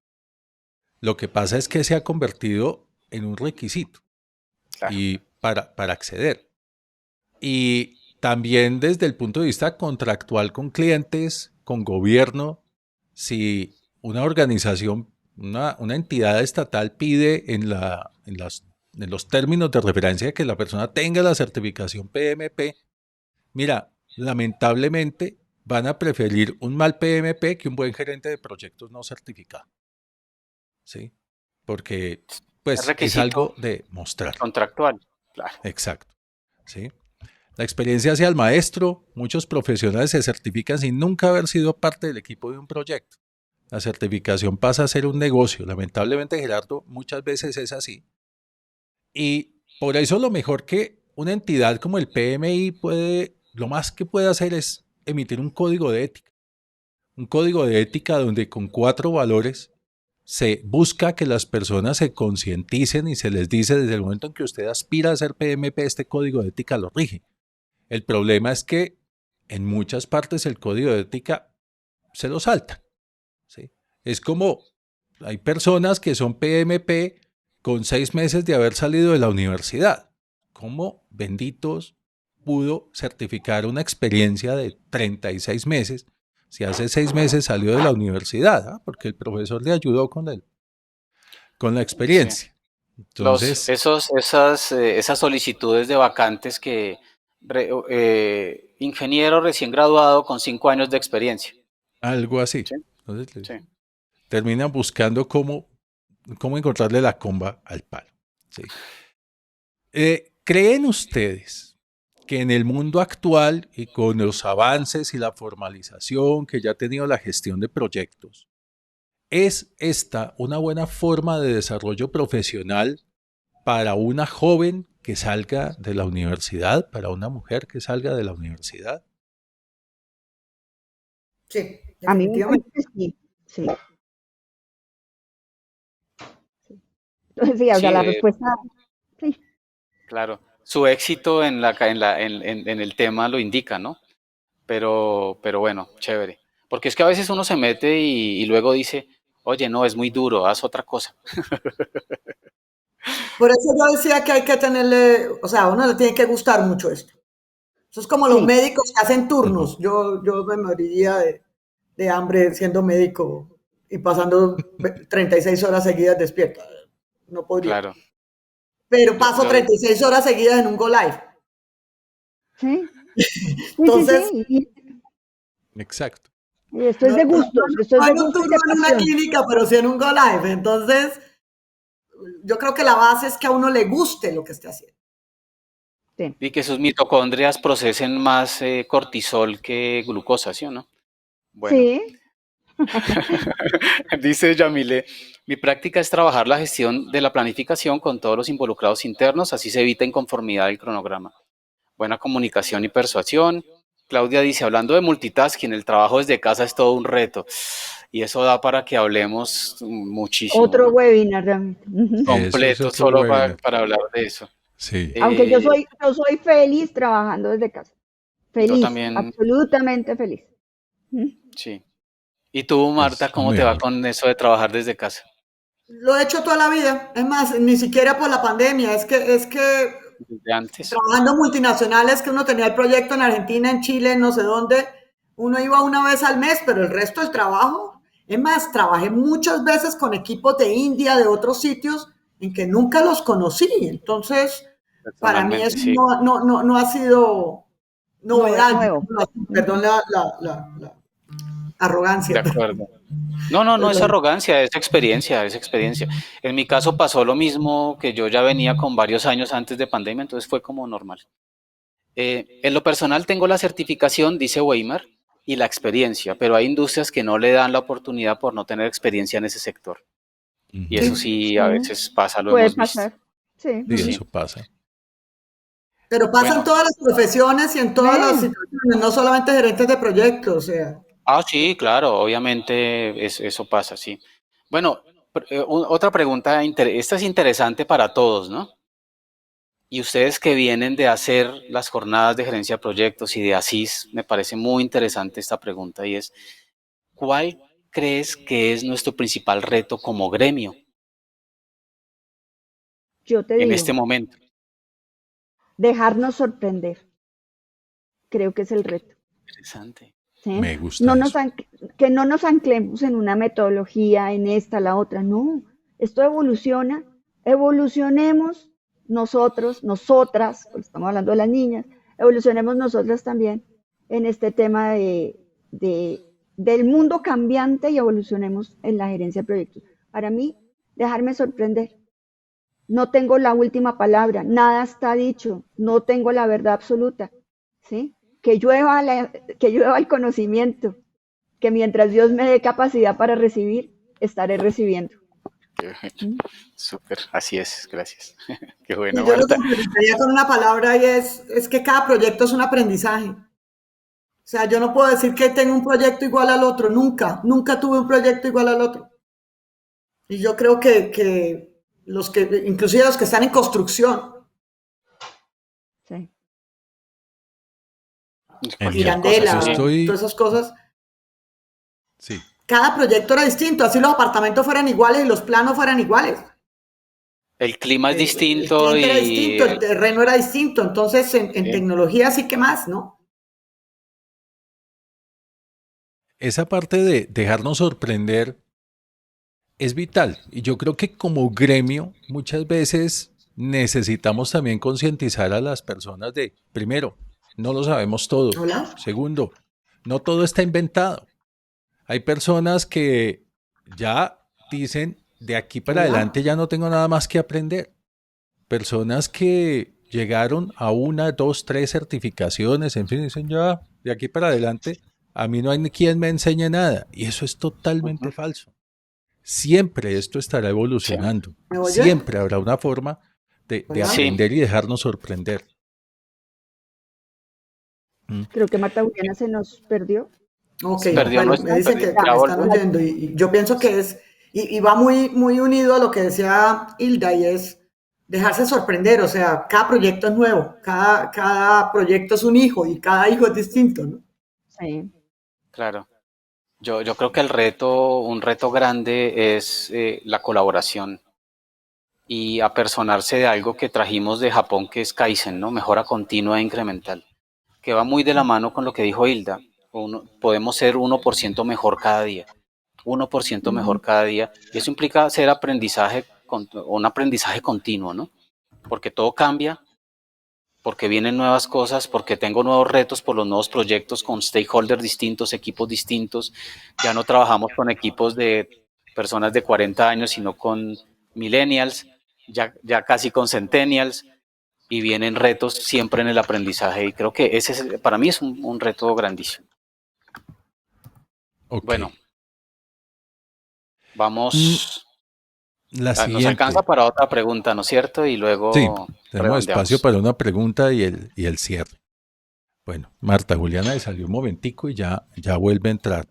Lo que pasa es que se ha convertido en un requisito Claro. y para acceder. Y también desde el punto de vista contractual con clientes, con gobierno, si una organización, una entidad estatal pide en los términos de referencia que la persona tenga la certificación PMP, mira, lamentablemente van a preferir un mal PMP que un buen gerente de proyectos no certificado, ¿sí? Porque Es pues es requisito algo de mostrar. contractual, claro. Exacto, ¿sí? La experiencia hacia el maestro, muchos profesionales se certifican sin nunca haber sido parte del equipo de un proyecto. La certificación pasa a ser un negocio. Lamentablemente, Gerardo, muchas veces es así. Y por eso lo mejor que una entidad como el PMI lo más que puede hacer es emitir un código de ética. Un código de ética donde con 4 valores se busca que las personas se concienticen y se les dice desde el momento en que usted aspira a ser PMP, este código de ética lo rige. El problema es que en muchas partes el código de ética se lo saltan, ¿sí? Es como hay personas que son PMP con 6 meses de haber salido de la universidad. ¿Cómo benditos pudo certificar una experiencia de 36 meses si hace 6 meses salió de la universidad? ¿Ah? Porque el profesor le ayudó con la Sí. experiencia. Entonces, Esas solicitudes de vacantes que ingeniero recién graduado con 5 años de experiencia. algo así. Sí, Entonces, sí. terminan buscando cómo encontrarle la comba al palo. ¿Sí? ¿Creen ustedes que en el mundo actual y con los avances y la formalización que ya ha tenido la gestión de proyectos, es esta una buena forma de desarrollo profesional para una joven que salga de la universidad, para una mujer que salga de la universidad? Sí, A mí me parece definitivamente. que sí, sí. Entonces, sí, o sea, Sí, la respuesta, sí, claro. Su éxito en el tema lo indica, ¿no? Pero bueno, chévere. Porque es que a veces uno se mete y luego dice, oye, no, es muy duro, haz otra cosa. Por eso yo decía que hay que tenerle, o sea, a uno le tiene que gustar mucho esto. Eso es como los sí, médicos que hacen Ujú. turnos. Yo me moriría de hambre siendo médico y pasando 36 horas seguidas despierta. No podría. Claro. Pero Yo, paso yo, 36 horas seguidas en un Go Live. sí, sí, sí, Entonces, sí. Exacto. Y esto es de gustos, esto es no de en un gustos y de turno en una pasión. clínica, pero sí en un Go Live. Entonces, yo creo que la base es que a uno le guste lo que esté haciendo. Sí, y que sus mitocondrias procesen más cortisol que glucosa, ¿sí o no? Bueno, sí, dice Yamile, mi práctica es trabajar la gestión de la planificación con todos los involucrados internos, así se evita inconformidad del cronograma. Buena comunicación y persuasión. Claudia dice, hablando de multitasking, el trabajo desde casa es todo un reto. Y eso da para que hablemos muchísimo, otro ¿no? webinar realmente. Ujú. Eso es Completo otro solo webinar. para hablar de eso. Sí. Aunque Eh, yo soy feliz trabajando desde casa. yo Feliz, también, absolutamente feliz. Ujú. sí. ¿Y tú, Es Marta, lo cómo te va mejor. con eso de trabajar desde casa? Lo he hecho toda la vida. Es más, ni siquiera por la pandemia. Es que Desde antes. trabajando multinacionales, que uno tenía el proyecto en Argentina, en Chile, en no sé dónde, uno iba una vez al mes, pero el resto del trabajo, es más, trabajé muchas veces con equipos de India, de otros sitios, en que nunca los conocí. Entonces, para mí Personalmente, eso sí. no ha sido novedad, Nuevo. perdón Ujú. la arrogancia. De acuerdo. No, no, no es Pero, arrogancia, es experiencia, es experiencia. En mi caso pasó lo mismo que yo ya venía con varios años antes de pandemia, entonces fue como normal. En lo personal tengo la certificación, dice Weimar, y la experiencia, pero hay industrias que no le dan la oportunidad por no tener experiencia en ese sector. Y eso Ujú. sí, sí, a Sí, veces pasa, lo puede hemos visto. pasar. Sí. Sí, Ujú. eso Sí, pasa. pero pasa en bueno. todas las profesiones y en todas las Ve, situaciones, no solamente gerentes de proyectos, o sea. Ah, sí, claro, obviamente eso pasa, sí. Bueno, otra pregunta, esta es interesante para todos, ¿no? Y ustedes que vienen de hacer las jornadas de gerencia de proyectos y de ASIS, me parece muy interesante esta pregunta y es, ¿cuál crees que es nuestro principal reto como gremio yo te en este digo, momento? dejarnos sorprender. creo que es el reto. Interesante. ¿Sí? Me gusta eso. Que no nos anclemos en una metodología, en esta, la otra, no, esto evoluciona, evolucionemos nosotros, nosotras, porque estamos hablando de las niñas, evolucionemos nosotras también en este tema del mundo cambiante y evolucionemos en la gerencia de proyectos. Para mí, dejarme sorprender. No tengo la última palabra, nada está dicho, no tengo la verdad absoluta, ¿sí? Que llueva el conocimiento, que mientras Dios me dé capacidad para recibir, estaré recibiendo. Súper, así es, gracias. Qué Y bueno, yo lo Marta. complementaría con una palabra y es que cada proyecto es un aprendizaje. O sea, yo no puedo decir que tengo un proyecto igual al otro, nunca tuve un proyecto igual al otro. Y yo creo que inclusive los que están en construcción, Sí. Genial. Mirandela, Yo estoy, todas esas cosas, sí, cada proyecto era distinto, así los apartamentos fueran iguales y los planos fueran iguales. El clima es El distinto cliente era y distinto, el terreno era distinto, entonces en tecnología sí que más, ¿no? esa parte de dejarnos sorprender es vital. Y yo creo que como gremio muchas veces necesitamos también concientizar a las personas de, primero, no lo sabemos todo. Hola. Segundo, no todo está inventado. Hay personas que ya dicen, de aquí para Hola. adelante ya no tengo nada más que aprender. Personas que llegaron a 1, 2, 3 certificaciones, en fin, dicen ya, de aquí para adelante, a mí no hay quien me enseñe nada. Y eso es totalmente falso. Siempre esto estará evolucionando. ¿Me oye? Siempre habrá una forma de Hola. Sí. aprender y dejarnos sorprender. Creo que Marta Juliana se nos perdió. Ok, Perdió bueno, nuestra- me dicen que ya me están volvió. oyendo y yo pienso que y va muy unido a lo que decía Hilda y es dejarse sorprender, o sea, cada proyecto es nuevo, cada proyecto es un hijo y cada hijo es distinto, ¿no? Sí. Claro. Yo creo que un reto grande es la colaboración y apersonarse de algo que trajimos de Japón, que es Kaizen, ¿no? Mejora continua e incremental, que va muy de la mano con lo que dijo Hilda. Podemos ser 1% mejor cada día, 1% mejor cada día, y eso implica hacer un aprendizaje continuo, ¿no? Porque todo cambia, porque vienen nuevas cosas, porque tengo nuevos retos por los nuevos proyectos con stakeholders distintos, equipos distintos. Ya no trabajamos con equipos de personas de 40 años, sino con millennials, ya casi con centennials, y vienen retos siempre en el aprendizaje. Y creo que para mí es un reto grandísimo. Ok. Bueno, vamos. La Nos siguiente. alcanza para otra pregunta, ¿no es cierto? Y luego Sí, tenemos redondeamos. espacio para una pregunta y el cierre. Bueno, Marta Juliana le salió un momentico y ya vuelve a entrar.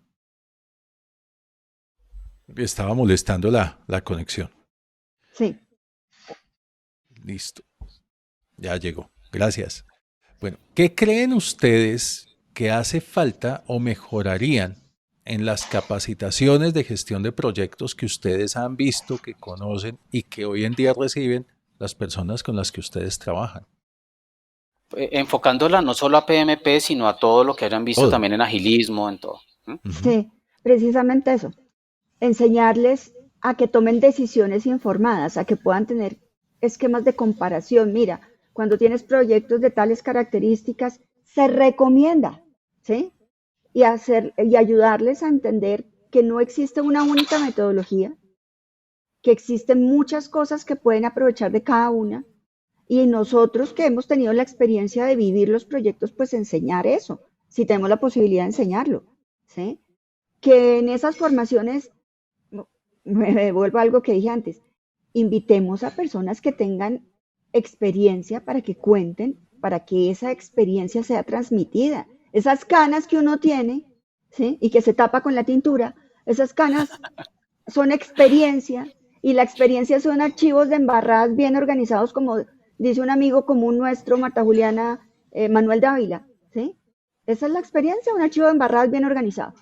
Estaba molestando la conexión. Sí. Listo. Ya llegó. Gracias. Bueno, ¿qué creen ustedes que hace falta o mejorarían en las capacitaciones de gestión de proyectos que ustedes han visto, que conocen y que hoy en día reciben las personas con las que ustedes trabajan? Enfocándola no solo a PMP, sino a todo lo que hayan visto Todo. también en agilismo, en todo. Sí, precisamente eso. Enseñarles a que tomen decisiones informadas, a que puedan tener esquemas de comparación. Mira, cuando tienes proyectos de tales características, se recomienda, ¿sí? Y ayudarles a entender que no existe una única metodología, que existen muchas cosas que pueden aprovechar de cada una. Y nosotros que hemos tenido la experiencia de vivir los proyectos, pues enseñar eso, si tenemos la posibilidad de enseñarlo, ¿sí? Que en esas formaciones, me devuelvo a algo que dije antes, invitemos a personas que tengan experiencia para que cuenten, para que esa experiencia sea transmitida. Esas canas que uno tiene, ¿sí? Y que se tapa con la tintura, esas canas son experiencia y la experiencia son archivos de embarradas bien organizados, como dice un amigo común nuestro, Marta Juliana, Manuel Dávila, ¿sí? Esa es la experiencia, un archivo de embarradas bien organizado.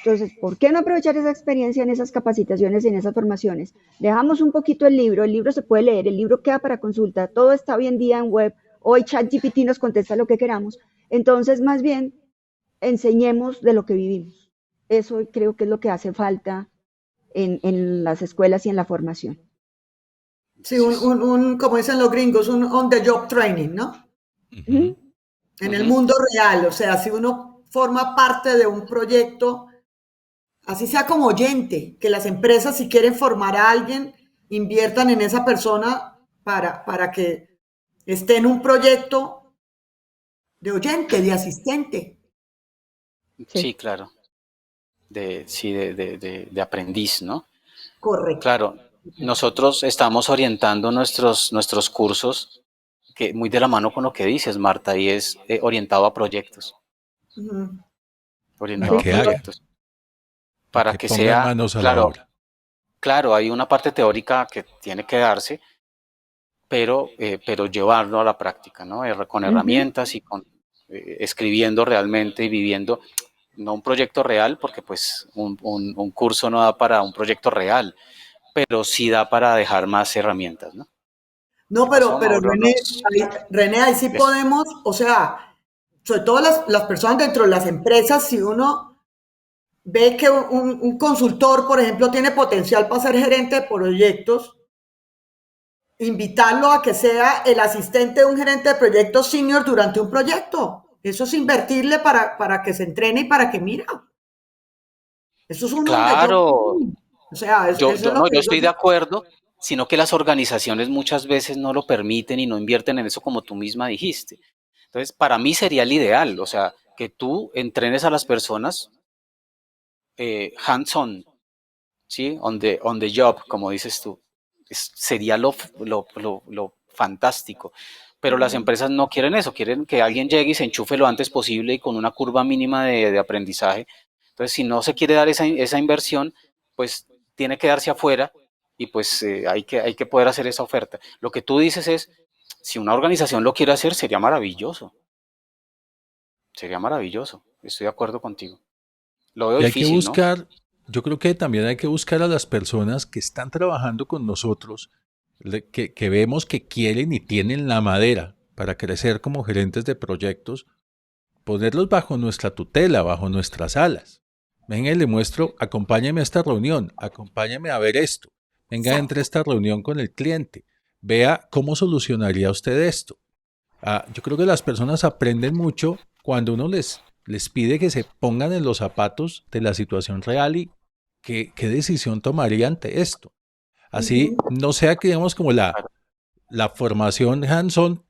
Entonces, ¿por qué no aprovechar esa experiencia en esas capacitaciones y en esas formaciones? Dejamos un poquito el libro se puede leer, el libro queda para consulta, todo está hoy en día en web, hoy ChatGPT nos contesta lo que queramos. Entonces, más bien, enseñemos de lo que vivimos. Eso creo que es lo que hace falta en las escuelas y en la formación. Sí, como dicen los gringos, un on the job training, ¿no? Ujú. En el mundo real, o sea, si uno forma parte de un proyecto, así sea como oyente, que las empresas si quieren formar a alguien, inviertan en esa persona para que esté en un proyecto de oyente, de asistente. Sí, claro. De aprendiz, ¿no? Correcto. Claro, nosotros estamos orientando nuestros cursos, que muy de la mano con lo que dices, Marta, y es orientado a proyectos, Ujú. A orientado a que hagan, proyectos, a para que que pongan sea, manos a la claro, obra. claro, hay una parte teórica que tiene que darse, pero llevarlo a la práctica, ¿no? Con herramientas y con escribiendo realmente y viviendo, no un proyecto real, porque pues un curso no da para un proyecto real, pero sí da para dejar más herramientas, ¿no? No, ¿Qué pasó, pero Mauro? René, ahí sí Eso. podemos, o sea, sobre todo las personas dentro de las empresas, si uno ve que un consultor, por ejemplo, tiene potencial para ser gerente de proyectos, invitarlo a que sea el asistente de un gerente de proyectos senior durante un proyecto. Eso es invertirle para que se entrene y para que mira. Eso es un donde yo, Claro, o sea, yo, eso es yo lo no, que yo yo estoy de digo. acuerdo, sino que las organizaciones muchas veces no lo permiten y no invierten en eso como tú misma dijiste. Entonces, para mí sería el ideal, o sea, que tú entrenes a las personas hands-on, ¿sí? On the job, como dices tú. Sería lo fantástico. Pero las empresas no quieren eso, quieren que alguien llegue y se enchufe lo antes posible y con una curva mínima de aprendizaje. Entonces, si no se quiere dar esa inversión, pues tiene que darse afuera y pues hay que poder hacer esa oferta. Lo que tú dices es, si una organización lo quiere hacer, sería maravilloso. Sería maravilloso. Estoy de acuerdo contigo. Lo veo Y hay que difícil, ¿no? buscar, yo creo que también hay que buscar a las personas que están trabajando con nosotros, que vemos que quieren y tienen la madera para crecer como gerentes de proyectos, ponerlos bajo nuestra tutela, bajo nuestras alas. Venga y le muestro, acompáñame a esta reunión, acompáñame a ver esto. Venga, entre a esta reunión con el cliente. Vea cómo solucionaría usted esto. Yo creo que las personas aprenden mucho cuando uno les pide que se pongan en los zapatos de la situación real y qué decisión tomaría ante esto. Así no sea que digamos como la formación hands-on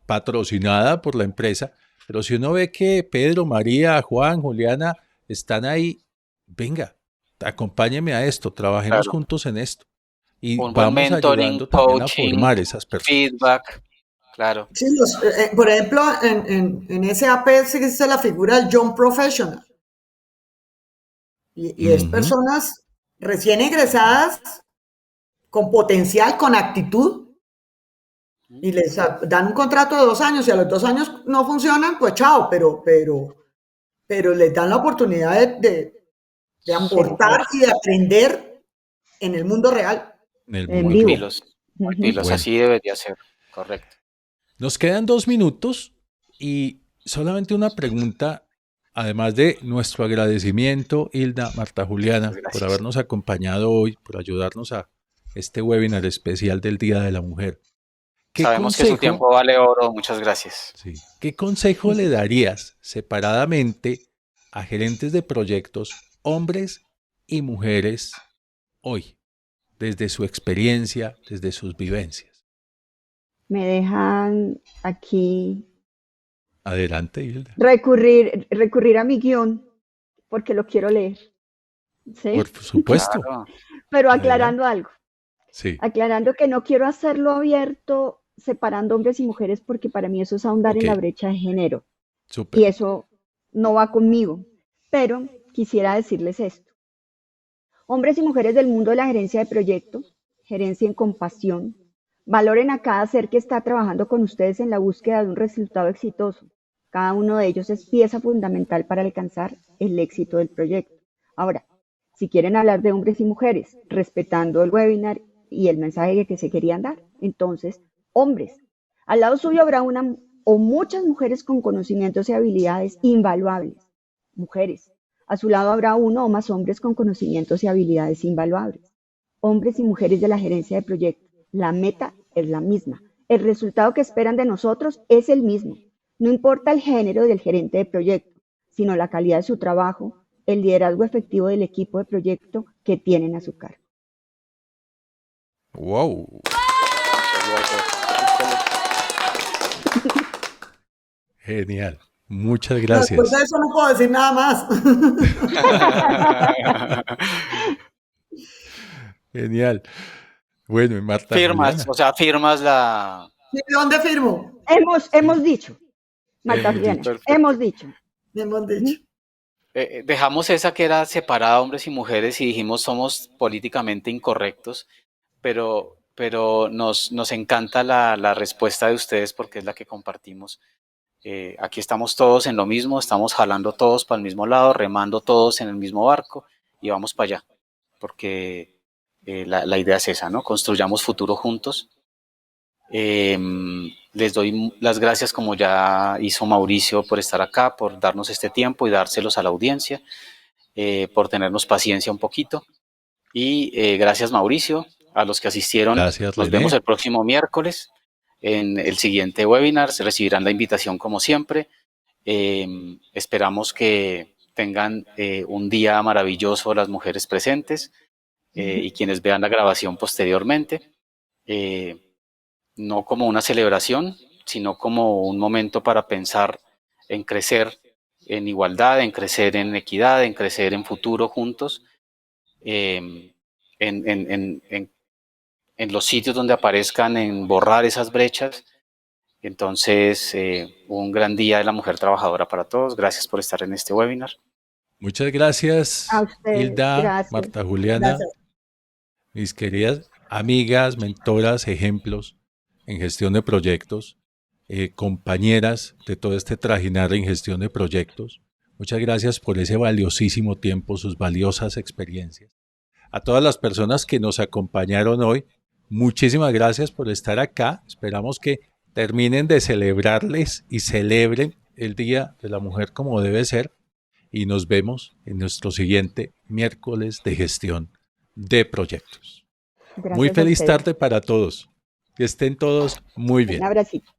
patrocinada por la empresa, pero si uno ve que Pedro, María, Juan, Juliana están ahí, venga, acompáñeme a esto, trabajemos Claro. juntos en esto y Un buen vamos mentoring, ayudando también a coaching, formar esas personas. feedback, claro. Sí, por ejemplo, en SAP existe la figura del Young Professional y es Ujú. personas recién egresadas con potencial, con actitud y les dan un contrato de 2 años y a los 2 años no funcionan, pues chao, pero les dan la oportunidad de aportar y de aprender en el mundo real. En el En Muy mundo vivo. real. pilos, muy Ujú. pilos. Bueno, Así debería ser, correcto. nos quedan 2 minutos y solamente una pregunta, además de nuestro agradecimiento, Hilda, Marta Juliana, Muchas por gracias. habernos acompañado hoy, por ayudarnos a este webinar especial del Día de la Mujer. ¿Qué Sabemos que su consejo, tiempo vale oro. Muchas gracias. sí, qué consejo le darías separadamente a gerentes de proyectos, hombres y mujeres, hoy, desde su experiencia, desde sus vivencias? Me dejan aquí Adelante, Hilda. recurrir a mi guión porque lo quiero leer, Por ¿sí? supuesto. Claro, Pero Adelante. aclarando algo, Sí, aclarando que no quiero hacerlo abierto separando hombres y mujeres porque para mí eso es ahondar ok, en la brecha de género y súper. eso no va conmigo. Pero quisiera decirles esto. Hombres y mujeres del mundo de la gerencia de proyectos, gerencia en compasión, valoren a cada ser que está trabajando con ustedes en la búsqueda de un resultado exitoso. Cada uno de ellos es pieza fundamental para alcanzar el éxito del proyecto. Ahora, si quieren hablar de hombres y mujeres, respetando el webinar y el mensaje que se querían dar, entonces, hombres, al lado suyo habrá una o muchas mujeres con conocimientos y habilidades invaluables. Mujeres. A su lado habrá uno o más hombres con conocimientos y habilidades invaluables. Hombres y mujeres de la gerencia de proyectos. La meta es la misma. El resultado que esperan de nosotros es el mismo. No importa el género del gerente de proyecto, sino la calidad de su trabajo, el liderazgo efectivo del equipo de proyecto que tienen a su cargo. ¡Wow! Genial. Muchas Después gracias. de eso no puedo decir nada más. Genial. Bueno, y Marta Firmas, Juliana, o sea, firmas la... ¿Y dónde firmo? Hemos dicho, Marta hemos Juliana, dicho. Perfecto. hemos dicho. Me hemos Ujú. dicho. Dejamos esa que era separada hombres y mujeres y dijimos somos políticamente incorrectos, pero nos encanta la respuesta de ustedes porque es la que compartimos. Aquí estamos todos en lo mismo, estamos jalando todos para el mismo lado, remando todos en el mismo barco y vamos para allá, porque la idea es esa, ¿no? Construyamos futuro juntos. Les doy las gracias, como ya hizo Mauricio, por estar acá, por darnos este tiempo y dárselos a la audiencia, por tenernos paciencia un poquito. Y gracias, Mauricio, a los que asistieron. Gracias, Nos vemos René. el próximo miércoles en el siguiente webinar. Se recibirán la invitación como siempre. Esperamos que tengan un día maravilloso las mujeres presentes y quienes vean la grabación posteriormente. No como una celebración, sino como un momento para pensar en crecer en igualdad, en crecer en equidad, en crecer en futuro juntos, eh, en los sitios donde aparezcan, en borrar esas brechas. Entonces, un gran día de la mujer trabajadora para todos. Gracias por estar en este webinar. Muchas gracias, A ustedes, Hilda, gracias. Marta Juliana, Gracias. mis queridas amigas, mentoras, ejemplos en gestión de proyectos, compañeras de todo este trajinar en gestión de proyectos. Muchas gracias por ese valiosísimo tiempo, sus valiosas experiencias. A todas las personas que nos acompañaron hoy, muchísimas gracias por estar acá. Esperamos que terminen de celebrarles y celebren el Día de la Mujer como debe ser. Y nos vemos en nuestro siguiente miércoles de gestión de proyectos. Gracias Muy a feliz ustedes. tarde para todos. Que estén todos muy Un bien. abracito.